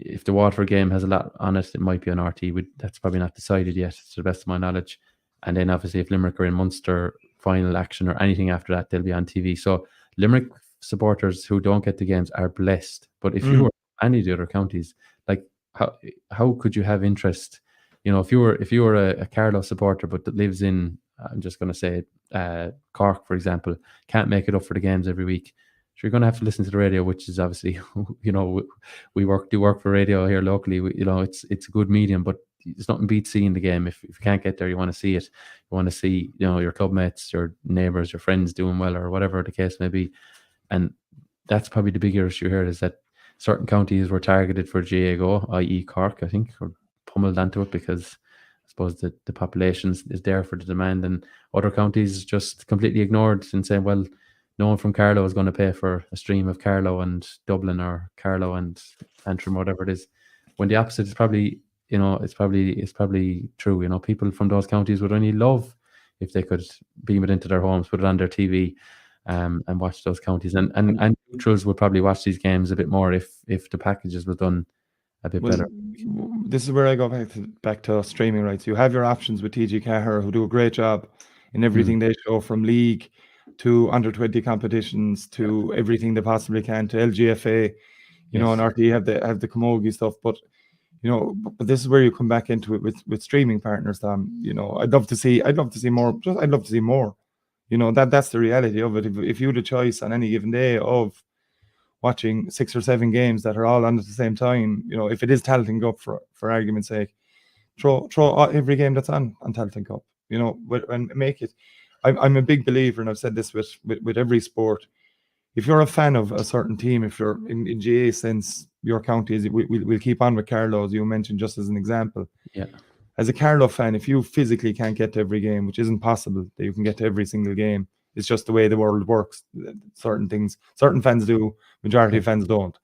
If the Waterford game has a lot on it, it might be on RT. That's probably not decided yet, to the best of my knowledge. And then obviously if Limerick are in Munster final action or anything after that, they'll be on TV. So Limerick supporters who don't get the games are blessed. But if you were any of the other counties, like how could you have interest? You know, if you were a Carlow supporter but that lives in, I'm just going to say Cork, for example, can't make it up for the games every week. So you're going to have to listen to the radio, which is obviously, you know, we do work for radio here locally. You know, it's a good medium, but there's nothing beats seeing the game. If you can't get there, you want to see it. You want to see, you know, your club mates, your neighbours, your friends doing well, or whatever the case may be. And that's probably the bigger issue here, is that certain counties were targeted for GAAGO, i.e. Cork, I think, or pummeled onto it because I suppose the population is there for the demand, and other counties just completely ignored and saying, well, no one from Carlow is going to pay for a stream of Carlow and Dublin or Carlow and Antrim, whatever it is. When the opposite is probably, you know, it's probably true. You know, people from those counties would only love if they could beam it into their homes, put it on their TV, and watch those counties. And neutrals would probably watch these games a bit more if the packages were done a bit better. This is where I go back to streaming rights. You have your options with TG Cahir, who do a great job in everything they show, from league to under 20 competitions to everything they possibly can, to LGFA, you know, and RT have the Camogie stuff. But you know, but this is where you come back into it with streaming partners. You know, I'd love to see more. I'd love to see more. You know, that's the reality of it. If you had a choice on any given day of watching 6 or 7 games that are all on at the same time, you know, if it is Talton Cup for argument's sake, throw every game that's on Talton Cup, you know, and make it. I'm a big believer, and I've said this with every sport. If you're a fan of a certain team, if you're in GA sense, your county is, we'll keep on with Carlow, as you mentioned, just as an example. Yeah. As a Carlow fan, if you physically can't get to every game, which isn't possible that you can get to every single game, it's just the way the world works. Certain fans do, majority of fans don't.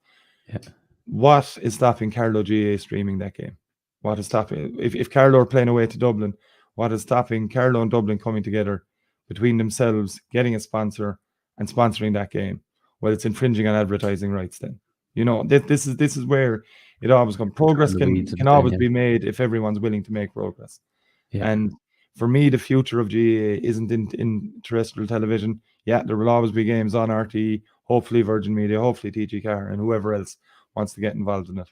Yeah. What is stopping Carlow GA streaming that game? What is stopping? If Carlow are playing away to Dublin, what is stopping Carlow and Dublin coming together between themselves, getting a sponsor and sponsoring that game? Well, it's infringing on advertising rights then. You know, this is where it always comes. Progress can always be made if everyone's willing to make progress. Yeah. And for me, the future of GAA isn't in terrestrial television. Yeah, there will always be games on RTE, hopefully Virgin Media, hopefully TG Car, and whoever else wants to get involved in it.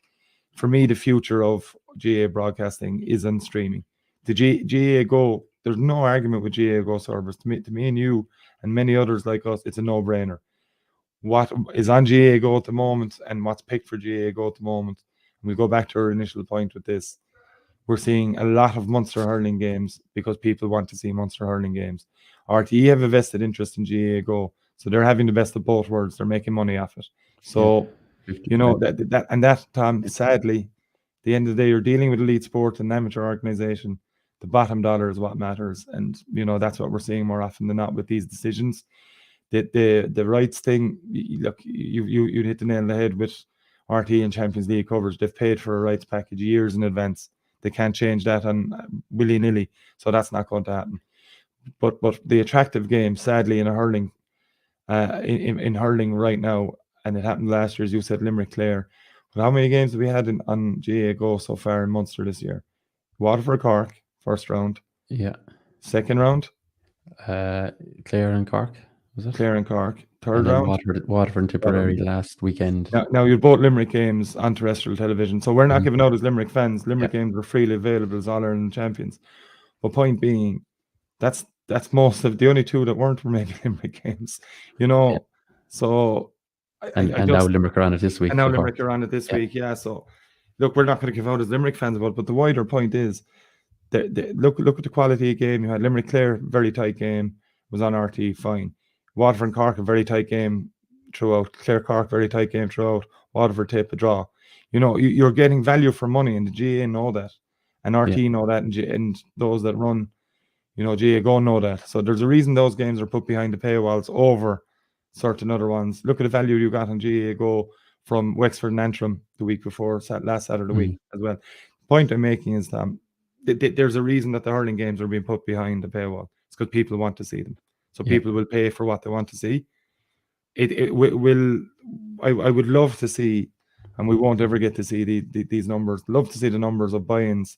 For me, the future of GAA broadcasting is in streaming. The GAA Go, there's no argument with GAA Go servers. To me and you and many others like us, it's a no-brainer. What is on GAA Go at the moment and what's picked for GAA Go at the moment, and we'll go back to our initial point with this, we're seeing a lot of Munster hurling games because people want to see Munster hurling games. RTE have a vested interest in GAA Go, so they're having the best of both worlds. They're making money off it. So, you know, that sadly, at the end of the day, you're dealing with elite sport and amateur organisation. The bottom dollar is what matters, and you know that's what we're seeing more often than not with these decisions. The rights thing, look, you hit the nail on the head with RTE and Champions League coverage. They've paid for a rights package years in advance. They can't change that on willy-nilly, so that's not going to happen. But the attractive game, sadly, in a hurling, in hurling right now, and it happened last year, as you said, Limerick Clare. But how many games have we had on GAA Go so far in Munster this year? Waterford Cork, first round. Yeah. Second round? Clare and Cork, was it? Clare and Cork. Third round? Waterford and Tipperary last weekend. Now you've both Limerick games on terrestrial television, so we're not giving out as Limerick fans. Limerick games are freely available as All-Ireland champions. But point being, that's most of the only 2 that weren't were maybe Limerick games, you know. Yeah. So now Limerick are on it this week. And now Limerick are on it this week, yeah. So look, we're not going to give out as Limerick fans about it, but the wider point is look at the quality of game. You had Limerick Clare, very tight game, was on RT, fine. Waterford and Cork, a very tight game throughout. Clare Cork, very tight game throughout. Waterford Tip, a draw. You know, you're getting value for money, and the GAA know that, and RT know that, and those that run, you know, GAA Go know that. So there's a reason those games are put behind the paywalls over certain other ones. Look at the value you got on GAA Go from Wexford and Antrim the week before, last Saturday week as well. The point I'm making is that there's a reason that the hurling games are being put behind the paywall. It's because people want to see them. So people will pay for what they want to see. I would love to see, and we won't ever get to see these numbers. Love to see the numbers of buy-ins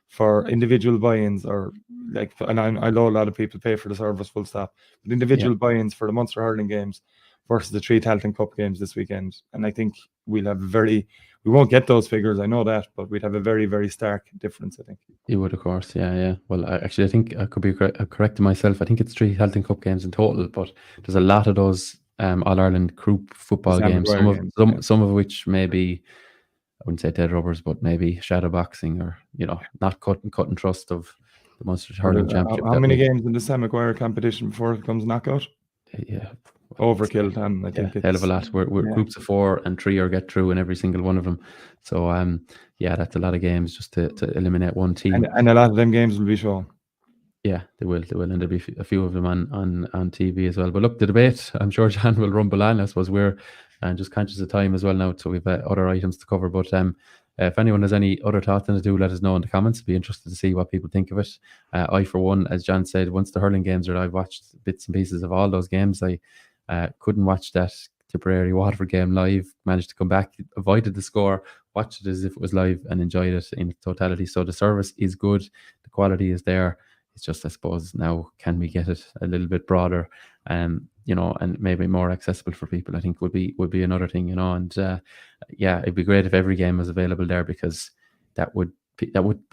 for individual buy-ins, or and I know a lot of people pay for the service full stop, but individual buy-ins for the Munster hurling games versus the 3 Talton Cup games this weekend. And I think we won't get those figures, I know that, but we'd have a very, very stark difference, I think. You would, of course, yeah. Well, I think I could be correcting myself. I think it's 3 Talton Cup games in total, but there's a lot of those All-Ireland group football games, some of which maybe, I wouldn't say dead rubbers, but maybe shadow boxing, or, not cut and trust of the Munster Hurling Championship. How many games in the Sam Maguire competition before it becomes knockout? Yeah. Overkill, Tom. I think hell of a lot. We're groups of 4 and 3 are get through in every single one of them. So that's a lot of games just to eliminate one team. And a lot of them games will be shown. Yeah, they will, and there'll be a few of them on TV as well. But look, the debate, I'm sure John will rumble on. I suppose we're just conscious of time as well now, so we've other items to cover. But if anyone has any other thoughts on it, do let us know in the comments. I'd be interested to see what people think of it. I, for one, as John said, once the hurling games are, I've watched bits and pieces of all those games. I couldn't watch that Tipperary Waterford game live, managed to come back, avoided the score, watched it as if it was live, and enjoyed it in totality. So the service is good, the quality is there. It's just, I suppose, now can we get it a little bit broader, and maybe more accessible for people, I think would be another thing, and it'd be great if every game was available there, because that would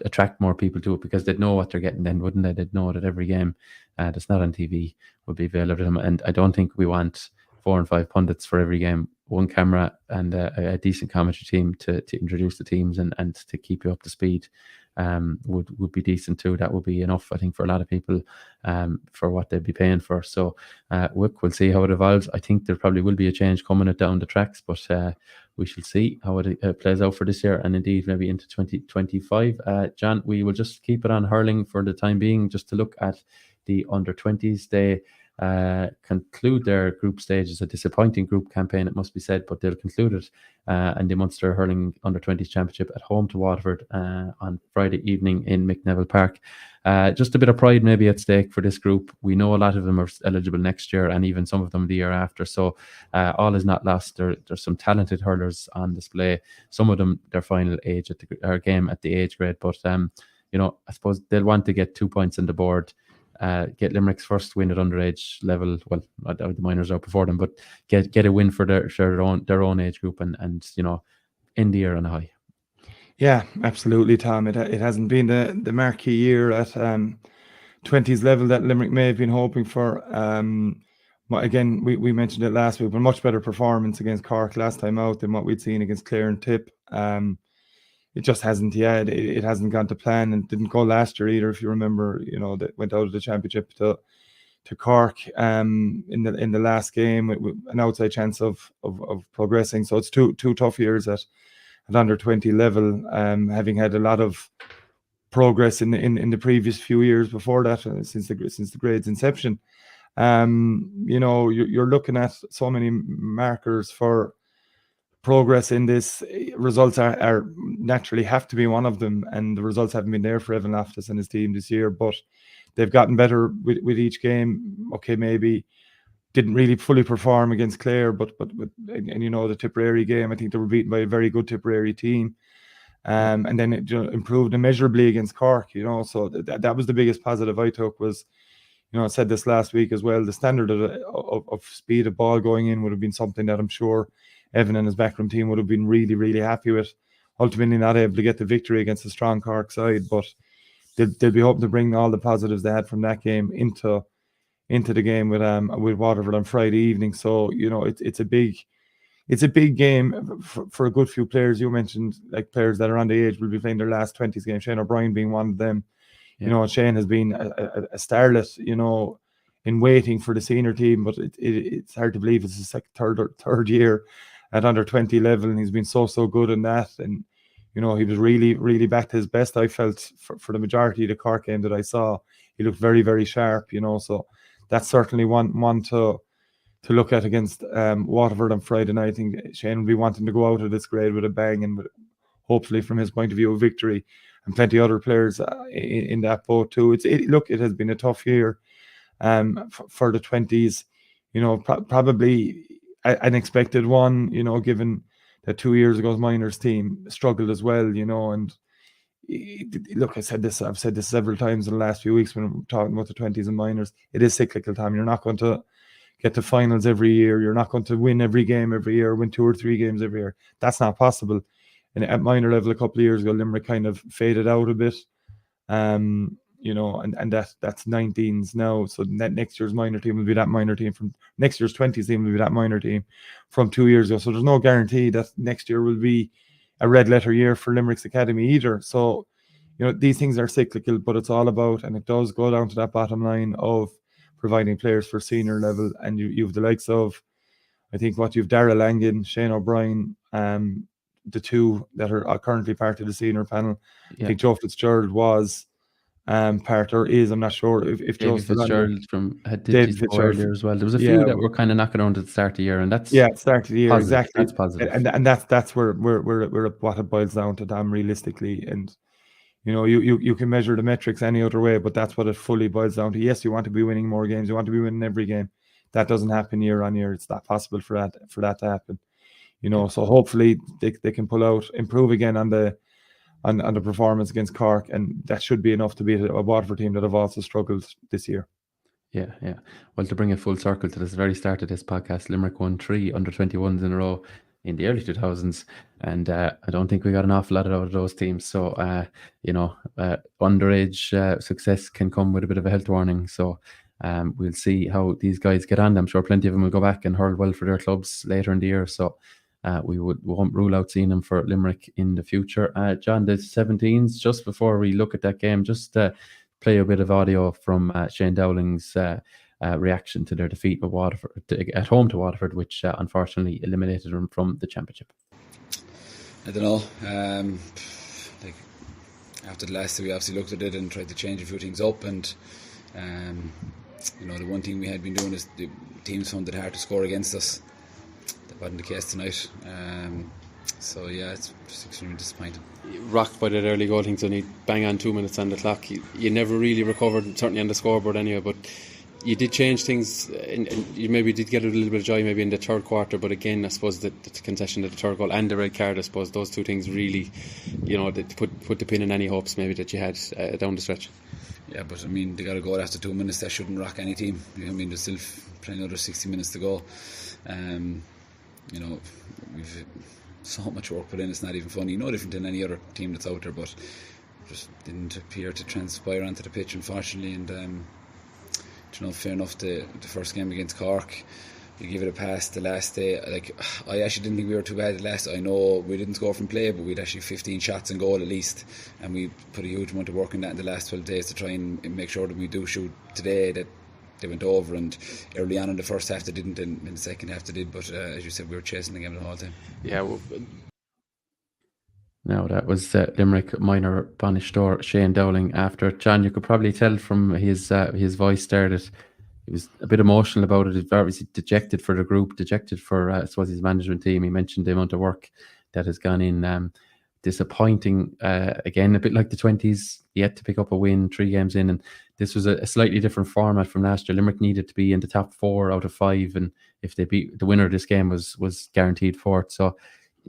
attract more people to it, because they'd know what they're getting then, wouldn't they? They'd know that every game that's not on TV would be available to them. And I don't think we want 4 and 5 pundits for every game, one camera and a decent commentary team to introduce the teams and to keep you up to speed would be decent too. That would be enough, I think, for a lot of people for what they'd be paying for. So we'll see how it evolves. I think there probably will be a change coming it down the tracks, but we shall see how it plays out for this year, and indeed maybe into 2025. John, we will just keep it on hurling for the time being, just to look at the under-20s. They conclude their group stages, a disappointing group campaign, it must be said, but they'll conclude it and the Munster Hurling Under-20s Championship at home to Waterford on Friday evening in McNeville Park. Just a bit of pride maybe at stake for this group. We know a lot of them are eligible next year, and even some of them the year after, so all is not lost. There's some talented hurlers on display, some of them their final age at our game at the age grade, but I suppose they'll want to get 2 points on the board, get Limerick's first win at underage level. Well, the minors out before them, but get a win for their own age group, and end the year on a high. Yeah, absolutely, Tom. It hasn't been the marquee year at 20s level that Limerick may have been hoping for. Again, we mentioned it last week, but much better performance against Cork last time out than what we'd seen against Clare and Tip. It just hasn't yet. It hasn't gone to plan, and didn't go last year either. If you remember, that went out of the championship to Cork in the last game with an outside chance of progressing. So it's two tough years at under 20 level, having had a lot of progress in the previous few years before that, since the grade's inception. You're looking at so many markers for progress in this. Results are naturally have to be one of them, and the results haven't been there for Evan Loftus and his team this year, but they've gotten better with each game. Okay, maybe didn't really fully perform against Clare, but the Tipperary game, I think they were beaten by a very good Tipperary team, and then it improved immeasurably against Cork. So that was the biggest positive I took. Was, I said this last week as well, the standard of speed of ball going in would have been something that I'm sure Evan and his backroom team would have been really, really happy with. Ultimately not able to get the victory against a strong Cork side, but they'll be hoping to bring all the positives they had from that game into the game with Waterford on Friday evening. So it's a big game for a good few players. You mentioned like players that are on the age will be playing their last 20s game. Shane O'Brien being one of them. Yeah. Shane has been a starlet, in waiting for the senior team, but it's hard to believe it's his third year at under 20 level, and he's been so good in that. And he was really, really back to his best, I felt, for the majority of the Cork game that I saw. He looked very, very sharp, so that's certainly one to look at against Waterford on Friday night. I think Shane will be wanting to go out of this grade with a bang, and hopefully from his point of view a victory, and plenty of other players in that boat too. It has been a tough year for the 20s, probably an expected one, given that 2 years ago's minors team struggled as well, and look, I've said this several times in the last few weeks when I'm talking about the 20s and minors. It is cyclical, Tom. You're not going to get to finals every year. You're not going to win every game every year, win 2 or 3 games every year. That's not possible. And at minor level, a couple of years ago, Limerick kind of faded out a bit. You know, and that's 19s now. So next year's minor team will be that minor team from next year's 20s team will be that minor team from 2 years ago. So there's no guarantee that next year will be a red letter year for Limerick's academy either. So, you know, these things are cyclical, but it's all about, and it does go down to that bottom line of providing players for senior level. And you've the likes of, I think what you've Darragh Langan, Shane O'Brien, the two that are currently part of the senior panel. I think Joe Fitzgerald was part, or is, I'm not sure if Joe Fitzgerald had David Fitzgerald there as well. There was a few that were kind of knocking around at the start of the year, and that's start of the year positive. Exactly. That's positive, and that's where what it boils down to, Tom, realistically. And you know, you can measure the metrics any other way, but that's what it fully boils down to. Yes, you want to be winning more games, you want to be winning every game. That doesn't happen year on year. It's not possible for that to happen. You know, so hopefully they can improve again on the performance against Cork, and that should be enough to beat a Waterford team that have also struggled this year. Yeah. Well, to bring it full circle to this very start of this podcast, Limerick won 3 under-21s in a row in the early 2000s, and I don't think we got an awful lot out of those teams. So, you know, underage success can come with a bit of a health warning. So we'll see how these guys get on. I'm sure plenty of them will go back and hurl well for their clubs later in the year. So we won't rule out seeing them for Limerick in the future. John, the 17s, just before we look at that game, just play a bit of audio from Shane Dowling's reaction to their defeat with Waterford at home to Waterford, which unfortunately eliminated them from the championship. I don't know. Like after the last day, we obviously looked at it and tried to change a few things up. And you know, the one thing we had been doing is the teams found it hard to score against us. That wasn't the case tonight. So yeah, it's just extremely disappointing. Rocked by that early goal, things only bang on 2 minutes on the clock. You never really recovered, certainly on the scoreboard anyway, but you did change things, and you maybe did get a little bit of joy maybe in the third quarter, but again, I suppose the concession of the third goal and the red card, I suppose those two things really, you know, put the pin in any hopes maybe that you had down the stretch. Yeah, but I mean, they got a goal after 2 minutes. That shouldn't rock any team. You know, I mean, there's still plenty another 60 minutes to go. You know, we've so much work put in, it's not even funny. No different than any other team that's out there, but just didn't appear to transpire onto the pitch, unfortunately. And you know, fair enough, the first game against Cork, you give it a pass. The last day, like, I actually didn't think we were too bad the last. I know we didn't score from play, but we'd actually 15 shots and goal at least, and we put a huge amount of work in that in the last 12 days to try and make sure that we do shoot today, that they went over. And early on in the first half they didn't, and in the second half they did, but as you said, we were chasing the game the whole time. Yeah, well, now that was Limerick minor banished Shane Dowling after. John, you could probably tell from his voice there that he was a bit emotional about it. He was obviously dejected for the group, dejected for I suppose his management team. He mentioned the amount of work that has gone in. Disappointing again, a bit like the 20s, yet to pick up a win 3 games in, and this was a slightly different format from last year. Limerick needed to be in the top 4 out of 5, and if they beat the winner of this game was guaranteed fourth. So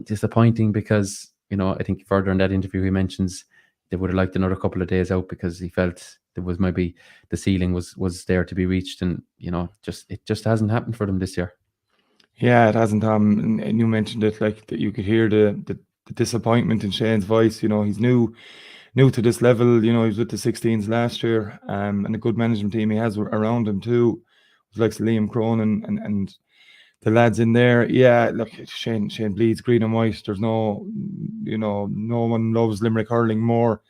disappointing because, you know, I think further in that interview he mentions they would have liked another couple of days out because he felt there was maybe the ceiling was there to be reached, and you know, it just hasn't happened for them this year. Yeah, it hasn't, Tom. And you mentioned it, like that you could hear the disappointment in Shane's voice. You know, he's new to this level. You know, he was with the 16s last year, and a good management team he has around him too, like Liam Cronin and the lads in there. Yeah, look, Shane bleeds green and white. There's no one loves Limerick hurling more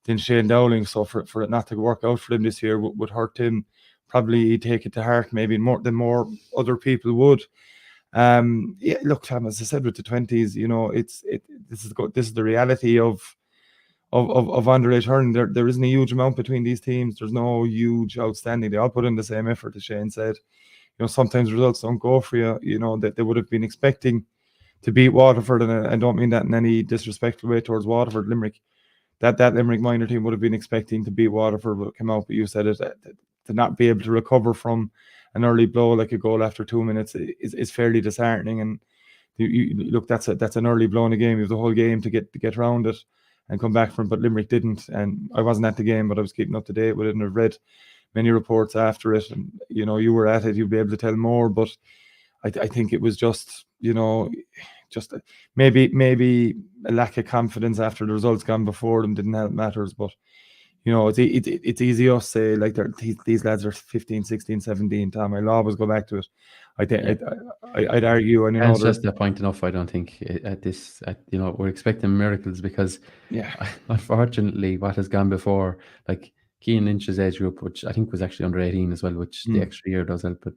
than Shane Dowling. So for it not to work out for him this year would hurt him. Probably he'd take it to heart maybe more than more other people would. Yeah, look, Tom, as I said with the 20s, you know, this is the reality of underage hurling. There isn't a huge amount between these teams. There's no huge outstanding. They all put in the same effort, as Shane said. You know, sometimes results don't go for you. You know, that they would have been expecting to beat Waterford, and I don't mean that in any disrespectful way towards Waterford. Limerick, that Limerick minor team would have been expecting to beat Waterford, would come out, but you said it, to not be able to recover from an early blow like a goal after 2 minutes is fairly disheartening. And you look, that's an early blow in the game. You have the whole game to get around it and come back from, but Limerick didn't. And I wasn't at the game, but I was keeping up to date with it, and I've read many reports after it, and you were at it, you'd be able to tell more. But I think it was just just maybe a lack of confidence after the results gone before them didn't help matters. But it's easy to say like these lads are 15, 16, 17. Tom, I'll always go back to it. I'd argue, and it's just a point enough. I don't think we're expecting miracles because unfortunately what has gone before, like Cian Lynch's age group, which I think was actually under 18 as well, which the extra year does help. But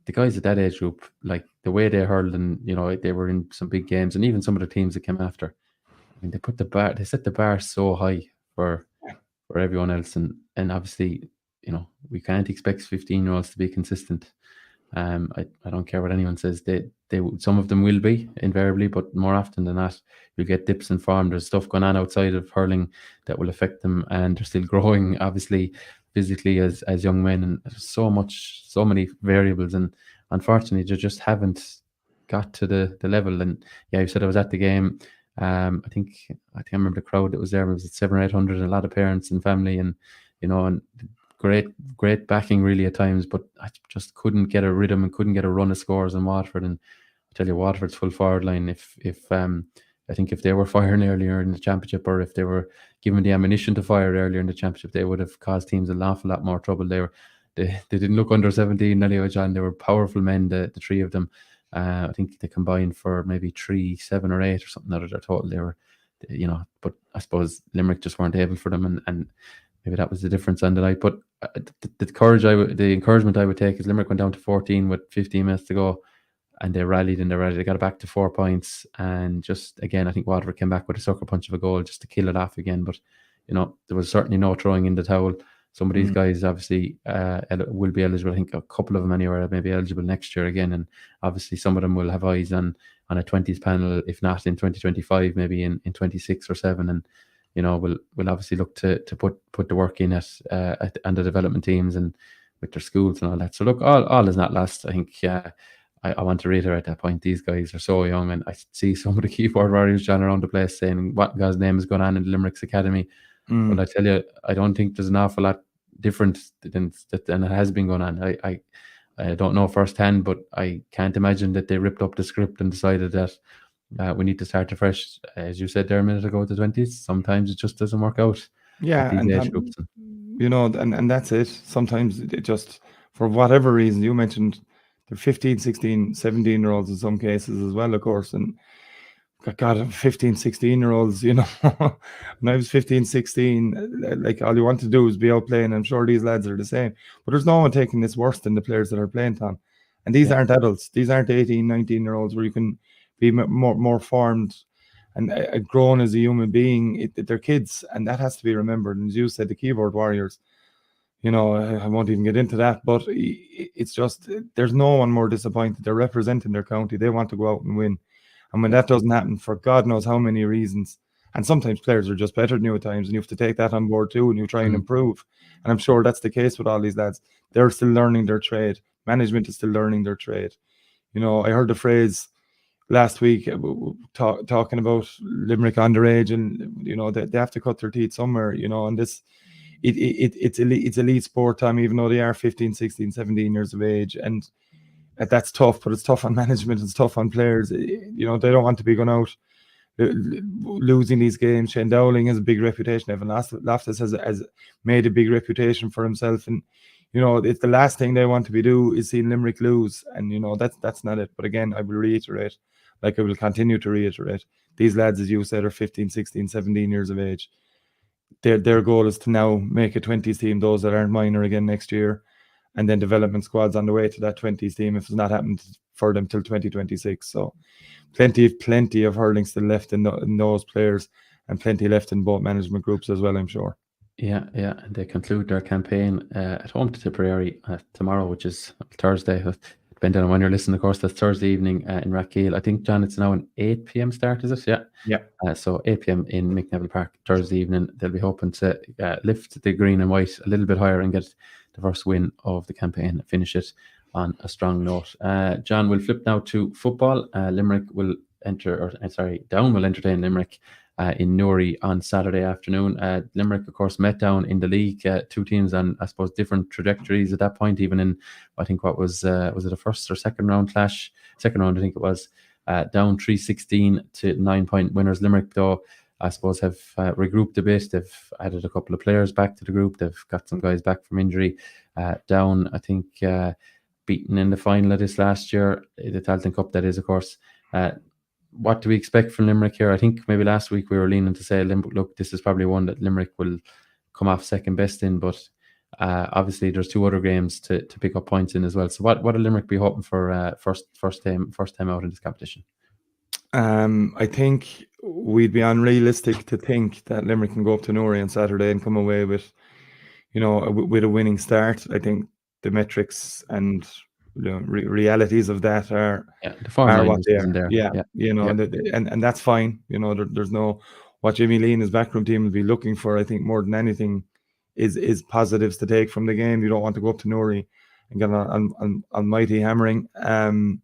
the guys at that age group, like the way they hurled, and they were in some big games, and even some of the teams that came after, I mean, they set the bar so high for everyone else, and obviously we can't expect 15-year-olds to be consistent. I don't care what anyone says. They some of them will be invariably, but more often than not, you'll get dips in form. There's stuff going on outside of hurling that will affect them, and they're still growing, obviously, physically as young men. And there's so many variables, and unfortunately, they just haven't got to the level. And you said I was at the game. I think I remember the crowd that was there. It was 700 or 800, and a lot of parents and family, and and great backing really at times, but I just couldn't get a rhythm and couldn't get a run of scores in Waterford. And I tell you, Waterford's full forward line, if I think if they were firing earlier in the championship, or if they were given the ammunition to fire earlier in the championship, they would have caused teams an awful lot more trouble. They didn't look under 17, Nelly John. They were powerful men, the three of them. I think they combined for maybe 3, 7 or 8 or something out of their total. They were, but I suppose Limerick just weren't able for them, and maybe that was the difference on the night. But the encouragement I would take is Limerick went down to 14 with 15 minutes to go, and they rallied and they got it back to 4 points. And just again, I think Waterford came back with a sucker punch of a goal just to kill it off again. But there was certainly no throwing in the towel. Some of these guys obviously will be eligible. I think a couple of them anyway may be eligible next year again, and obviously some of them will have eyes on a 20s panel, if not in 2025, maybe in 26 or 7. And we'll obviously look to put the work in and the development teams and with their schools and all that. So look, all is not lost. I think I want to reiterate that point. These guys are so young, and I see some of the keyboard warriors John around the place saying what God's name is going on in the Limerick's academy. But I tell you, I don't think there's an awful lot different than it has been going on. I don't know firsthand, but I can't imagine that they ripped up the script and decided that we need to start afresh. As you said there a minute ago, the 20s. Sometimes it just doesn't work out. Yeah, and that's it. Sometimes it just, for whatever reason, you mentioned they're 15, 16, 17-year-olds in some cases as well, of course. And God, 15, 16-year-olds, when I was 15, 16, like all you want to do is be out playing. I'm sure these lads are the same. But there's no one taking this worse than the players that are playing, Tom. And these aren't adults. These aren't 18, 19-year-olds where you can be more formed and grown as a human being. They're kids, and that has to be remembered. And as you said, the keyboard warriors, I won't even get into that, but it's just, there's no one more disappointed. They're representing their county. They want to go out and win. And when that doesn't happen, for God knows how many reasons, and sometimes players are just better than you at times, and you have to take that on board too, and you try and improve. And I'm sure that's the case with all these lads. They're still learning their trade. Management is still learning their trade. I heard the phrase last week talking about Limerick underage, and they have to cut their teeth somewhere, and this it's elite sport time, even though they are 15, 16, 17 years of age, and that's tough. But it's tough on management, it's tough on players. They don't want to be going out losing these games. Shane Dowling has a big reputation. Evan Loftus has made a big reputation for himself, and it's the last thing they want to do is seeing Limerick lose, and that's not it. But again, I will reiterate, like I will continue to reiterate, these lads, as you said, are 15, 16, 17 years of age. Their goal is to now make a 20s team, those that aren't minor again next year, and then development squads on the way to that 20s team if it's not happened for them till 2026. So plenty of hurling still left in those players, and plenty left in both management groups as well, I'm sure. Yeah. And they conclude their campaign at home to Tipperary tomorrow, which is Thursday. Depending on when you're listening, of course, that's Thursday evening in Rathkeil. I think, John, it's now an 8 p.m. start, is it? Yeah. So 8 p.m. in McNeville Park Thursday evening. They'll be hoping to lift the green and white a little bit higher and get the first win of the campaign, finish it on a strong note. John, we'll flip now to football. Limerick will Down will entertain Limerick in Newry on Saturday afternoon. Limerick, of course, met Down in the league. Two teams on, I suppose, different trajectories at that point, even in, I think, what was it a first or second round clash? Second round, I think it was. Down 3-16 to 9-point winners. Limerick, though, I suppose, have regrouped a bit. They've added a couple of players back to the group. They've got some guys back from injury. Down, I think, beaten in the final of this last year, the Talton Cup, that is, of course. What do we expect from Limerick here? I think maybe last week we were leaning to say, look, this is probably one that Limerick will come off second best in, but obviously there's two other games to pick up points in as well. So what will Limerick be hoping for first time out in this competition? I think we'd be unrealistic to think that Limerick can go up to Newry on Saturday and come away with, with a winning start. I think the metrics and the realities of that are the form are what they are. There. And that's fine. There's no, what Jimmy Lee and his backroom team will be looking for, I think, more than anything, is positives to take from the game. You don't want to go up to Newry and get an almighty hammering, and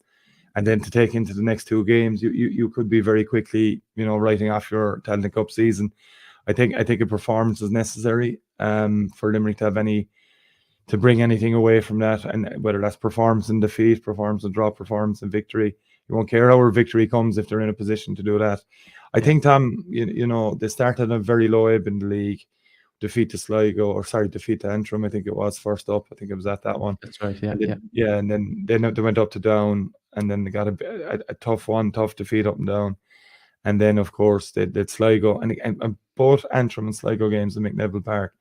then to take into the next two games, you could be very quickly, writing off your Talton Cup season. I think a performance is necessary for Limerick to bring anything away from that, and whether that's performance in defeat, performance in draw, performance in victory. You won't care how our victory comes if they're in a position to do that. I think, Tom, they started a very low ebb in the league. Defeat to Antrim, I think it was first up. I think it was at that one. That's right, and then they went up to Down, and then they got a tough defeat up and Down. And then, of course, they did Sligo. And both Antrim and Sligo games in McNeville Park,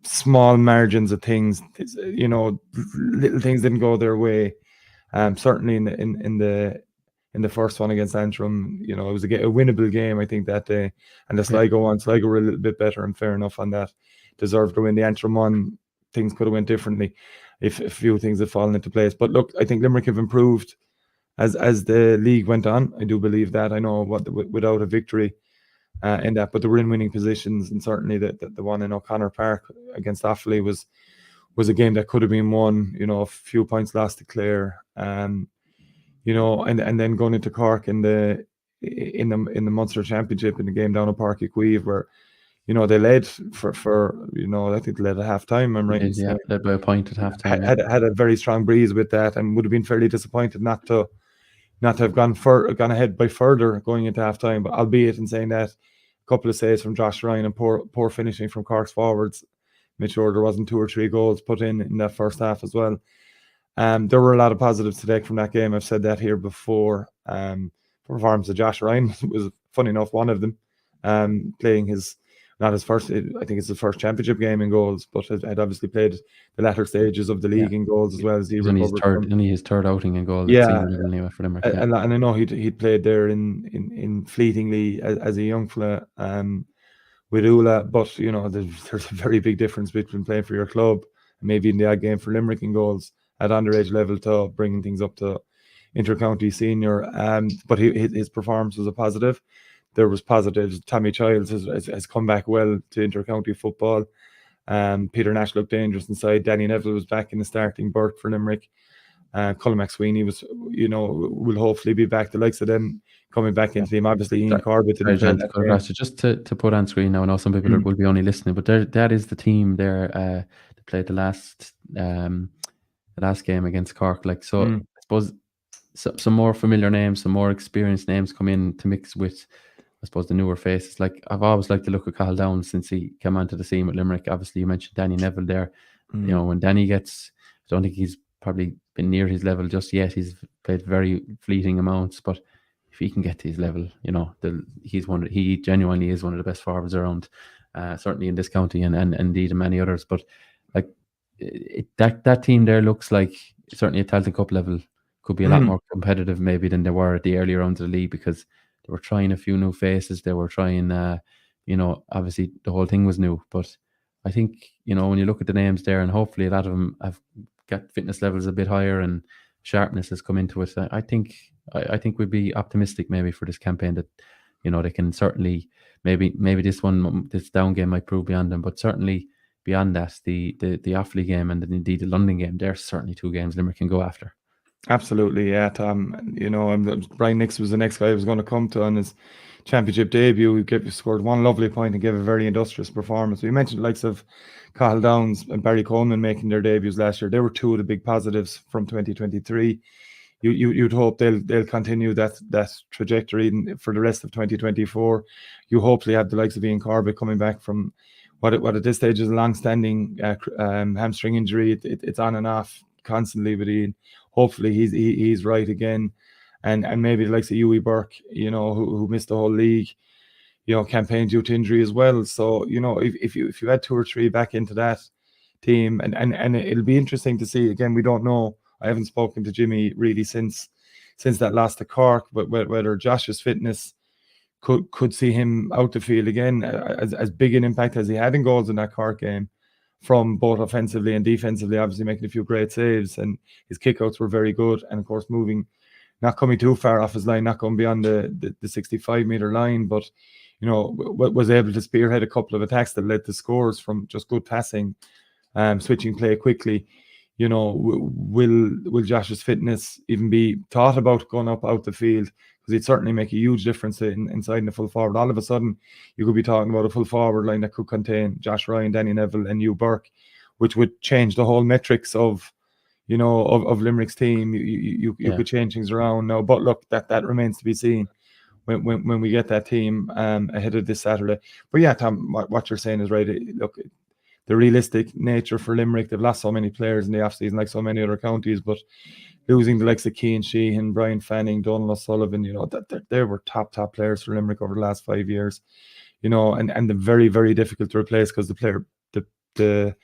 small margins of things, little things didn't go their way. Certainly in the first one against Antrim, it was a winnable game, I think, that day. And the Sligo one, Sligo were a little bit better, and fair enough on that. Deserved to win. The Antrim one, things could have went differently if a few things had fallen into place. But look, I think Limerick have improved as the league went on. I do believe that. I know without a victory in that, but they were in winning positions, and certainly the one in O'Connor Park against Offaly was a game that could have been won. A few points lost to Clare, and then going into Cork in the Munster Championship in the game down at Páirc Uí Chaoimh, where they led for I think they led at half time. I'm right. Led by a point at half time. Had a very strong breeze with that, and would have been fairly disappointed not to have gone ahead by further going into half time. But albeit in saying that, a couple of saves from Josh Ryan and poor finishing from Cork's forwards made sure there wasn't 2 or 3 goals put in that first half as well. There were a lot of positives to take from that game. I've said that here before. Performance of Josh Ryan was, funny enough, one of them. Playing not his first, I think it's his first championship game in goals, but had obviously played the latter stages of the league in goals as well as he recovered. Only his third outing in goals. Anyway for Limerick. And I know he'd played there in fleetingly as a young fella with Ula, but there's a very big difference between playing for your club and maybe in the odd game for Limerick in goals at underage level to bringing things up to inter-county senior. But his performance was a positive. There was positives. Tommy Childs has come back well to inter-county football. Peter Nash looked dangerous inside. Danny Neville was back in the starting berth for Limerick. Colin McSweeney was, will hopefully be back. The likes of them coming back into the team. Obviously, Ian Corbett. Just to put on screen now, I know some people will be only listening, but that is the team there that played the last game against Cork. I suppose some more familiar names, some more experienced names come in to mix with, I suppose, the newer faces. I've always liked to look at Cathal Downs since he came onto the scene with Limerick. Obviously, you mentioned Danny Neville there. When Danny gets, I don't think he's probably been near his level just yet. He's played very fleeting amounts, but if he can get to his level, he genuinely is one of the best forwards around, certainly in this county and indeed in many others. But that team there looks like certainly at Talton Cup level could be a lot more competitive maybe than they were at the earlier rounds of the league, because they were trying a few new faces. They were trying, obviously the whole thing was new. But I think, when you look at the names there, and hopefully a lot of them have got fitness levels a bit higher and sharpness has come into it, I think we'd be optimistic maybe for this campaign that, they can certainly, maybe this down game might prove beyond them, but certainly beyond that, the Offaly game and indeed the London game, there's certainly 2 games Limerick can go after. Absolutely, yeah, Tom. Brian Nix was the next guy I was going to come to on his championship debut. He scored one lovely point and gave a very industrious performance. We mentioned the likes of Cathal Downs and Barry Coleman making their debuts last year. They were two of the big positives from 2023. You'd hope they'll continue that trajectory for the rest of 2024. You hopefully have the likes of Ian Corbett coming back from what at this stage is a long-standing hamstring injury. It's on and off constantly with Ian. Hopefully he's right again, and maybe the likes of Hughie Burke, who missed the whole league, campaign due to injury as well. So if you had 2 or 3 back into that team, and it'll be interesting to see. Again, we don't know. I haven't spoken to Jimmy really since that loss to Cork, but whether Josh's fitness could see him out the field again, as big an impact as he had in goals in that Cork game, from both offensively and defensively, obviously making a few great saves, and his kickouts were very good, and of course not coming too far off his line, not going beyond the 65-meter line, but was able to spearhead a couple of attacks that led to scores from just good passing, switching play quickly. Will Josh's fitness even be thought about going out the field? Because he'd certainly make a huge difference inside the full forward. All of a sudden, you could be talking about a full forward line that could contain Josh Ryan, Danny Neville, and Hugh Burke, which would change the whole metrics of Limerick's team. You could change things around now. But look, that remains to be seen when we get that team ahead of this Saturday. But yeah, Tom, what you're saying is right. Look, the realistic nature for Limerick, they've lost so many players in the offseason, like so many other counties, but losing the likes of Cian Sheehan, Brian Fanning, Donald O'Sullivan, they were top players for Limerick over the last 5 years, and they're very, very difficult to replace because the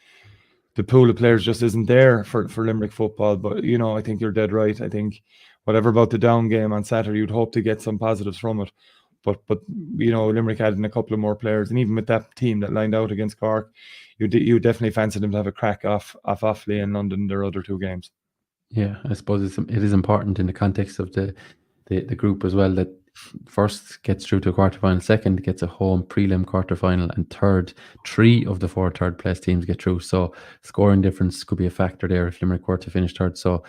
pool of players just isn't there for Limerick football. But I think you're dead right. I think whatever about the down game on Saturday, you'd hope to get some positives from it. But Limerick added a couple of more players, and even with that team that lined out against Cork, you definitely fancy them to have a crack off Offaly and London, their other 2 games. Yeah, I suppose it is important in the context of the group as well, that first gets through to a quarterfinal, second gets a home prelim quarterfinal, and third, 3 of the 4 third place teams get through. So scoring difference could be a factor there if Limerick were to finish third. So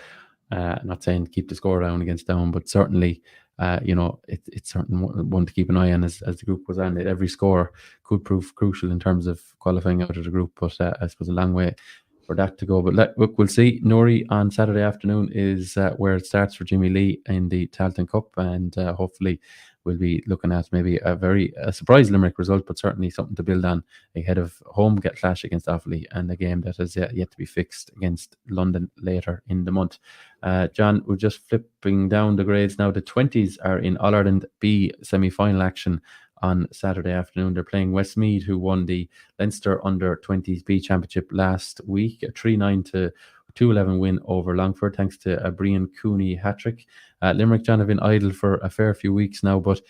I'm not saying keep the score down against Down, but certainly it's certainly one to keep an eye on as the group goes on. Every score could prove crucial in terms of qualifying out of the group, but I suppose a long way for that to go. But look, we'll see. Newry on Saturday afternoon is where it starts for Jimmy Lee in the Talton Cup, and hopefully we'll be looking at maybe a surprise Limerick result, but certainly something to build on ahead of home clash against Offaly, and a game that is yet to be fixed against London later in the month. John, we're just flipping down the grades now. The 20s are in All-Ireland B semi-final action on Saturday afternoon. They're playing Westmeath, who won the Leinster Under-20s B Championship last week, a 3-9 to 2-11 win over Longford, thanks to a Brian Cooney hat-trick. Limerick, John, have been idle for a fair few weeks now, but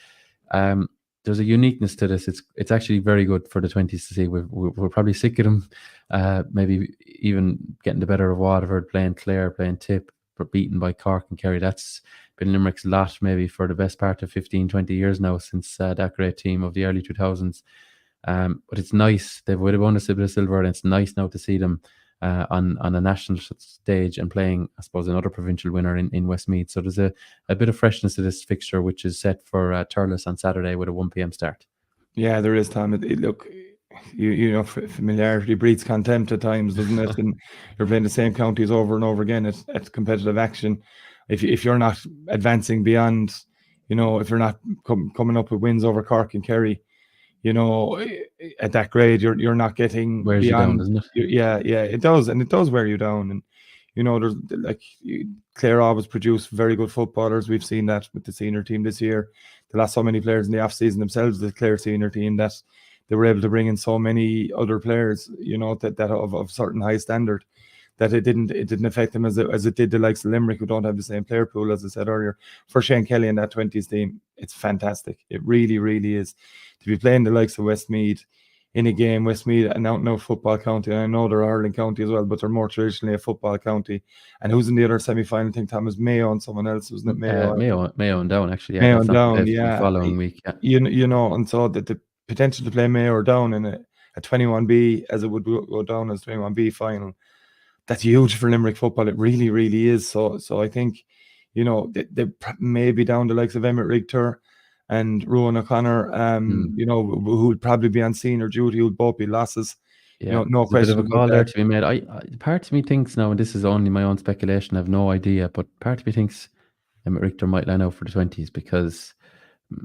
there's a uniqueness to this. It's actually very good for the 20s to see. We're probably sick of them, maybe even getting the better of Waterford, playing Clare, playing Tip, but beaten by Cork and Kerry. That's been Limerick's lot maybe for the best part of 15-20 years now, since that great team of the early 2000s. But it's nice. They've won a bit of silver, and it's nice now to see them on a national stage and playing, I suppose, another provincial winner in Westmeath. So there's a bit of freshness to this fixture, which is set for Thurles on Saturday with a 1 p.m. start. Yeah, there is, Tom. Look, familiarity breeds contempt at times, doesn't it? And you're playing the same counties over and over again at competitive action. If you're not advancing beyond, if you're not coming up with wins over Cork and Kerry, at that grade, you're not getting wears beyond. You down, doesn't it? Yeah, it does, and it does wear you down. And there's Clare always produce very good footballers. We've seen that with the senior team this year. They lost so many players in the off season themselves, the Clare senior team, that they were able to bring in so many other players, that of certain high standard, that it didn't affect them as it did the likes of Limerick, who don't have the same player pool, as I said earlier. For Shane Kelly and that 20s team, it's fantastic. It really, really is. To be playing the likes of Westmeath in a game, Westmeath, an out-and-out football county, and I know they're a hurling county as well, but they're more traditionally a football county. And who's in the other semi-final? I think Thomas Mayo and someone else, wasn't it? Mayo and Down, actually. Yeah, Mayo and Down, yeah. The following week, yeah. And so the potential to play Mayo or Down in a 21B, as it would go down as 21B final. that's huge for Limerick football. It really, really is. So I think, you know, they maybe down the likes of Emmett Richter and Rowan O'Connor, you know, who would probably be on senior duty, who would both be losses. Yeah, you know, no there's a bit question of a about call there that. to be made. Part of me thinks now, and this is only my own speculation, I have no idea, but part of me thinks Emmett Richter might line out for the 20s, because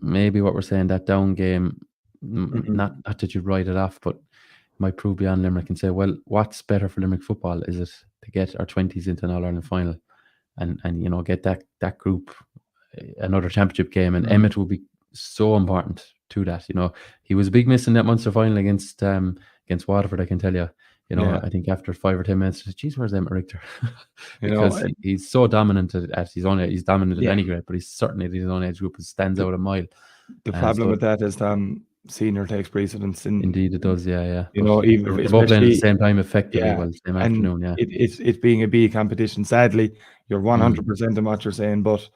maybe what we're saying, that down game, not that you'd write it off, but might prove beyond Limerick and say, well, what's better for Limerick football? Is it to get our 20s into an All-Ireland final and you know, get that group another championship game? And Emmett will be so important to that. You know, he was a big miss in that Munster final against Waterford, I can tell you. You know, I think after 5 or 10 minutes, geez, where's Emmett Richter? Because he's so dominant at his own age. He's dominant at any grade, but he's certainly at his own age group, stands out a mile. The problem with that is senior takes precedence. Indeed, it does. Yeah. You know, even they're both playing at the same time, effectively, same and afternoon. Yeah, it's being a B competition. Sadly, you're 100% in what you're saying. But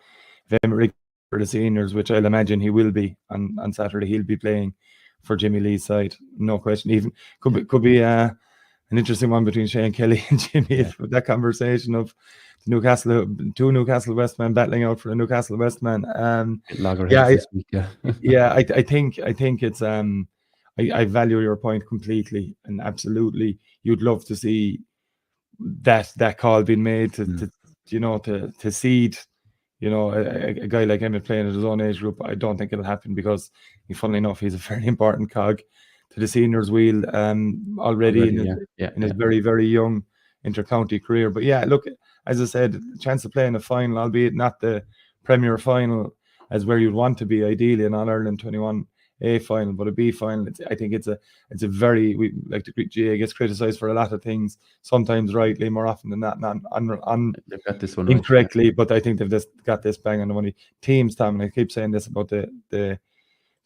if Emmett Richter for the seniors, which I'll imagine he will be on Saturday, he'll be playing for Jimmy Lee's side, no question. Even could be an interesting one between Shane Kelly and Jimmy. That conversation of two Newcastle Westmen battling out for a Newcastle Westman. This week, I think it's I value your point completely, and absolutely you'd love to see that call being made to seed, you know, a guy like Emmett playing at his own age group. I don't think it'll happen, because funnily enough, he's a very important cog to the seniors wheel already in his very, very young inter-county career. But yeah, look, as I said, chance of playing a final, albeit not the Premier final as where you'd want to be ideally, an All-Ireland 21A final, but a B final. I think it's a very, we like to GAA gets criticised for a lot of things, sometimes rightly, more often than not they've got this one incorrectly, but I think they've just got this bang on the money. Teams, Tom, and I keep saying this about the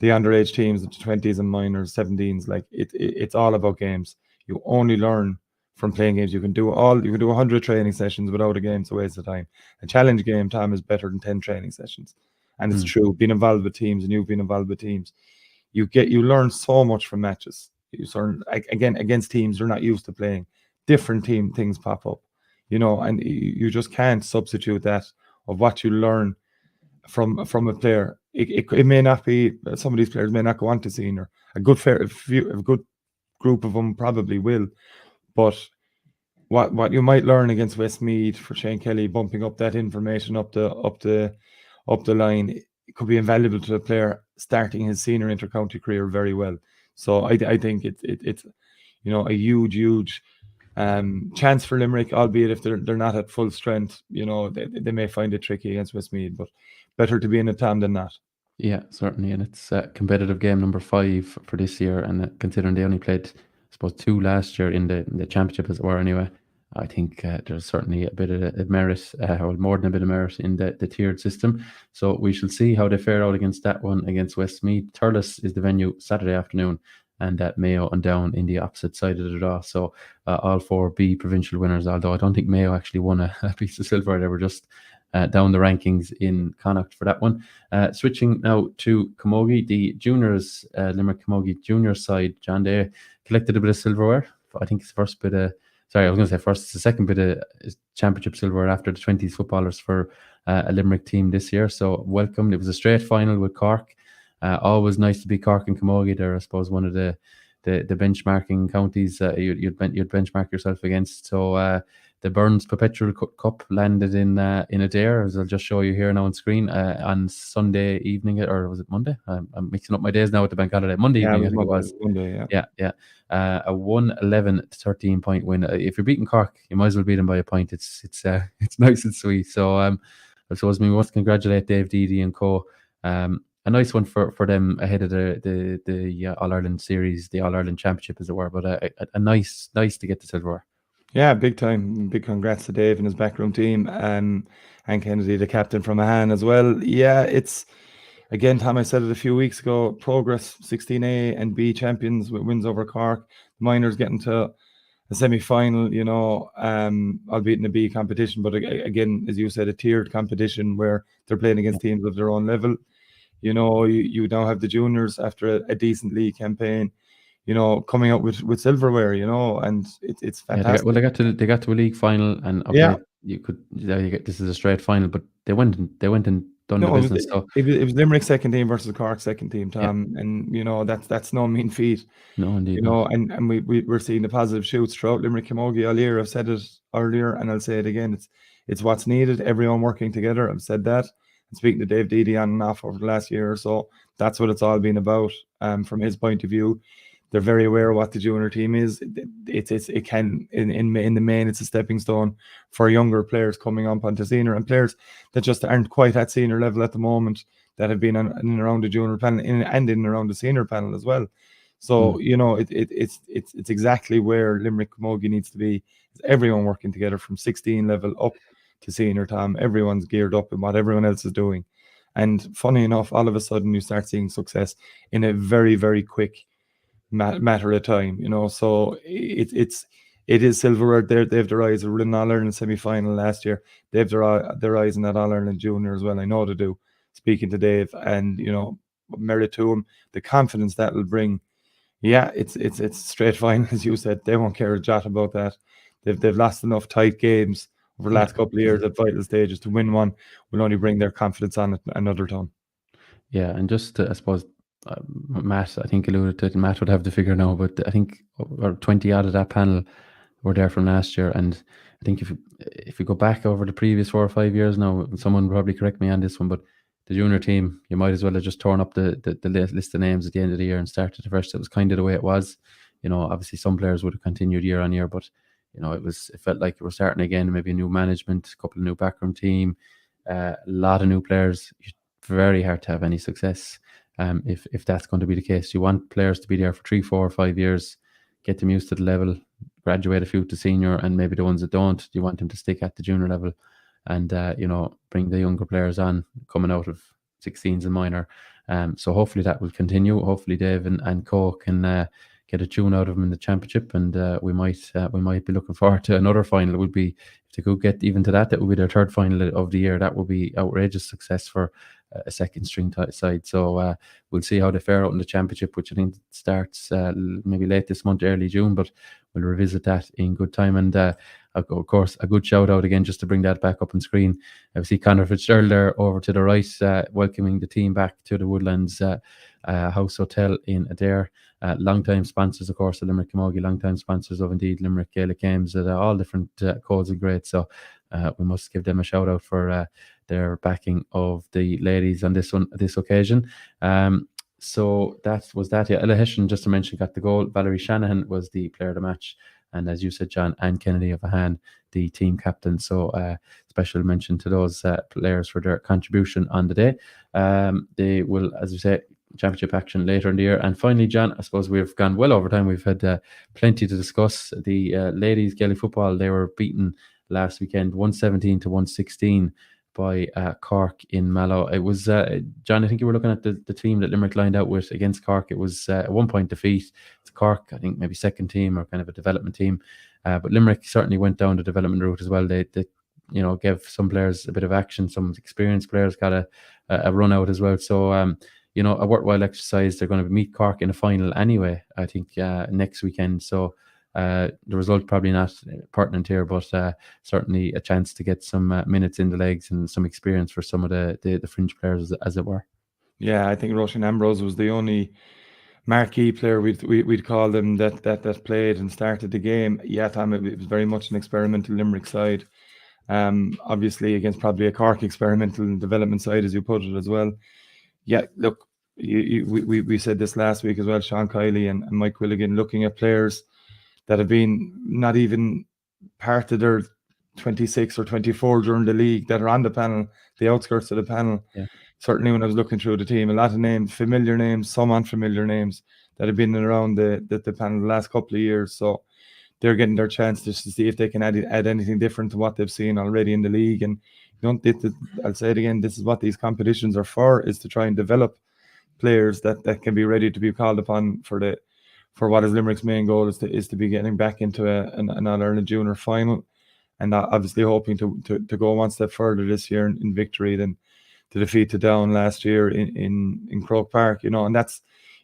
underage teams, the 20s and minors, 17s, like it's all about games. You only learn from playing games. You can do 100 training sessions without a game. It's a waste of time. A challenge game, Tom, is better than 10 training sessions. And it's true, being involved with teams, and you've been involved with teams, you learn so much from matches. You learn, again, against teams you're not used to playing. Different things pop up, you know, and you just can't substitute that of what you learn from a player. It may not be, some of these players may not go on to senior. A good group of them probably will, but what you might learn against Westmeath for Shane Kelly, bumping up that information up the line, it could be invaluable to a player starting his senior inter-county career very well. So I think it's you know, a huge chance for Limerick, albeit if they're not at full strength. You know, they may find it tricky against Westmeath, but better to be in a Tom than not. Yeah, certainly, and it's competitive game number 5 for this year, and considering they only played, I suppose, 2 last year in the championship, as it were, anyway, I think there's certainly a bit of merit, or more than a bit of merit, in the tiered system. So we shall see how they fare out against that one against Westmeath. Thurles is the venue Saturday afternoon, and Mayo and Down in the opposite side of the draw. So all 4 B provincial winners, although I don't think Mayo actually won a piece of silver. They were just down the rankings in Connacht for that one. Switching now to Camogie, the juniors, Limerick Camogie junior side, John, they collected a bit of silverware. I think it's the second bit of championship silverware after the 20s footballers for a Limerick team this year. So welcome. It was a straight final with Cork. Always nice to be Cork and Camogie. They're, I suppose, one of the benchmarking counties you'd benchmark yourself against. So the Burns Perpetual Cup landed in Adair, as I'll just show you here now on screen, on Sunday evening, or was it Monday? I'm mixing up my days now with the bank holiday. Monday evening, I think it was. Monday, yeah. A 1-11-13 point win. If you're beating Cork, you might as well beat them by a point. It's nice and sweet. So I suppose we must congratulate Dave Deedy and co. A nice one for them ahead of the All Ireland series, the All Ireland Championship, as it were. But a nice to get the silverware. Yeah, big time. Big congrats to Dave and his backroom team, and Kennedy, the captain from Mahan as well. Yeah, it's, again, Tom, I said it a few weeks ago, progress, 16A and B champions with wins over Cork. The minors getting to a semi-final, you know, albeit in a B competition, but again, as you said, a tiered competition where they're playing against teams of their own level. You know, you now have the juniors after a decent league campaign. coming out with silverware, and it's fantastic. They got to a league final, and okay, this is a straight final, but they went and done the business. It was Limerick second team versus Cork second team, Tom, and that's no mean feat. No, indeed. And we're seeing the positive shoots throughout Limerick Camogie all year. I've said it earlier, and I'll say it again. It's what's needed. Everyone working together. I've said that. And speaking to Dave Deedy on and off over the last year or so, that's what it's all been about. From his point of view, they're very aware of what the junior team is. It can in the main, it's a stepping stone for younger players coming up onto senior, and players that just aren't quite at senior level at the moment, that have been in and around the junior panel and in and around the senior panel as well. So it's exactly where Limerick Camogie needs to be. It's everyone working together from 16 level up to senior, Tom. Everyone's geared up in what everyone else is doing, and funny enough, all of a sudden you start seeing success in a very, very quick matter of time. So it is silverware. They have their eyes. They were in All Ireland semi-final last year. They have their eyes in that All Ireland junior as well. I know they do. Speaking to Dave, and merit to him, the confidence that will bring. Yeah, it's straight final, as you said. They won't care a jot about that. They've lost enough tight games over the last couple of years at vital stages. To win one will only bring their confidence on another ton. Yeah, and just I suppose Matt, I think, alluded to it. Matt would have the figure now, but I think 20 out of that panel were there from last year. And I think if you go back over the previous 4 or 5 years now, someone will probably correct me on this one, but the junior team, you might as well have just torn up the list of names at the end of the year and started afresh. That was kind of the way it was. Obviously some players would have continued year on year, but it felt like we were starting again. Maybe a new management, a couple of new backroom team, a lot of new players. Very hard to have any success if that's going to be the case. You want players to be there for 3, 4, 5 years, get them used to the level, graduate a few to senior, and maybe the ones that don't, you want them to stick at the junior level, and bring the younger players on coming out of 16s and minor. So hopefully that will continue. Hopefully Dave and Co can get a tune out of them in the championship, and we might be looking forward to another final. It would be, if they could get even to that would be their third final of the year. That would be outrageous success for a second string side. So we'll see how they fare out in the championship, which I think starts maybe late this month, early June, but we'll revisit that in good time. And of course, a good shout out again, just to bring that back up on screen. I see Conor Fitzgerald there over to the right, welcoming the team back to the Woodlands House Hotel in Adair. Long-time sponsors, of course, the Limerick Camogie, long-time sponsors of indeed Limerick Gaelic Games at all different codes and grades. So we must give them a shout out for their backing of the ladies on this occasion. So that was that. Yeah, Ella Hessian, just to mention, got the goal. Valerie Shanahan was the player of the match, and as you said, John, Anne Kennedy of Ahan, the team captain. So special mention to those players for their contribution on the day. They will, as we say, championship action later in the year. And finally, John, I suppose we've gone well over time. We've had plenty to discuss. The ladies Gaelic football, they were beaten last weekend 117 to 116 by Cork in Mallow. It was John, I think you were looking at the team that Limerick lined out with against Cork. It was a 1-point defeat. It's Cork, I think maybe second team or kind of a development team, but Limerick certainly went down the development route as well. They gave some players a bit of action. Some experienced players got a run out as well. So a worthwhile exercise. They're going to meet Cork in a final anyway, I think, next weekend. So the result probably not pertinent here, but certainly a chance to get some minutes in the legs and some experience for some of the fringe players, as it were. Yeah, I think Roisin Ambrose was the only marquee player we'd call them that played and started the game. Yeah, Tom, it was very much an experimental Limerick side. Obviously against probably a Cork experimental development side, as you put it as well. Yeah, look, we said this last week as well, Sean Kiley and Mike Quilligan, looking at players that have been not even part of their 26 or 24 during the league that are on the panel, the outskirts of the panel. Yeah. Certainly when I was looking through the team, a lot of names, familiar names, some unfamiliar names that have been around the panel the last couple of years. So they're getting their chance just to see if they can add anything different to what they've seen already in the league. And I'll say it again, this is what these competitions are for, is to try and develop players that can be ready to be called upon for what is Limerick's main goal, is to be getting back into an All-Ireland junior final, and obviously hoping to go one step further this year in victory than to defeat the Down last year in Croke Park, and that's,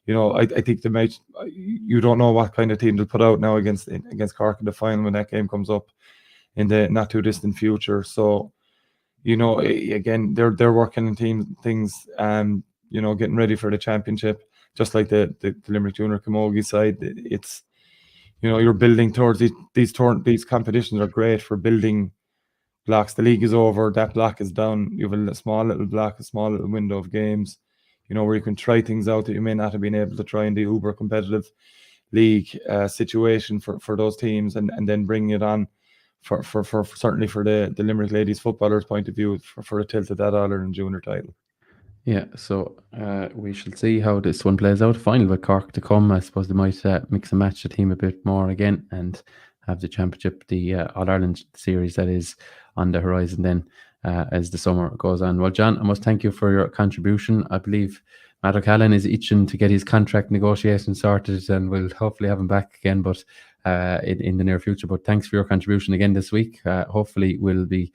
I think the match, you don't know what kind of team they'll put out now against Cork in the final when that game comes up in the not too distant future. So, again, they're working in things, getting ready for the championship, just like the Limerick Junior Camogie side. It's, you're building towards these competitions are great for building blocks. The league is over, that block is done. You have a small little block, a small little window of games, where you can try things out that you may not have been able to try in the uber competitive league situation for those teams, and then bring it on for certainly for the Limerick ladies footballers' point of view for a tilt at that All-Ireland junior title. Yeah, so we shall see how this one plays out. Final with Cork to come. I suppose they might mix and match the team a bit more again and have the championship, the All-Ireland series that is on the horizon then as the summer goes on. Well, John, I must thank you for your contribution. I believe Matt O'Callaghan is itching to get his contract negotiation sorted, and we'll hopefully have him back again, but in the near future. But thanks for your contribution again this week. Hopefully we'll be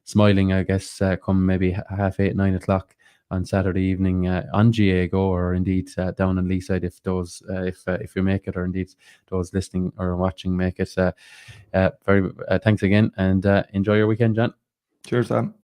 smiling, I guess, come maybe 8:30, 9 o'clock on Saturday evening on GAAGO, or indeed down on Leeside if you make it, or indeed those listening or watching make it. Thanks again, and enjoy your weekend, John. Cheers, Sam.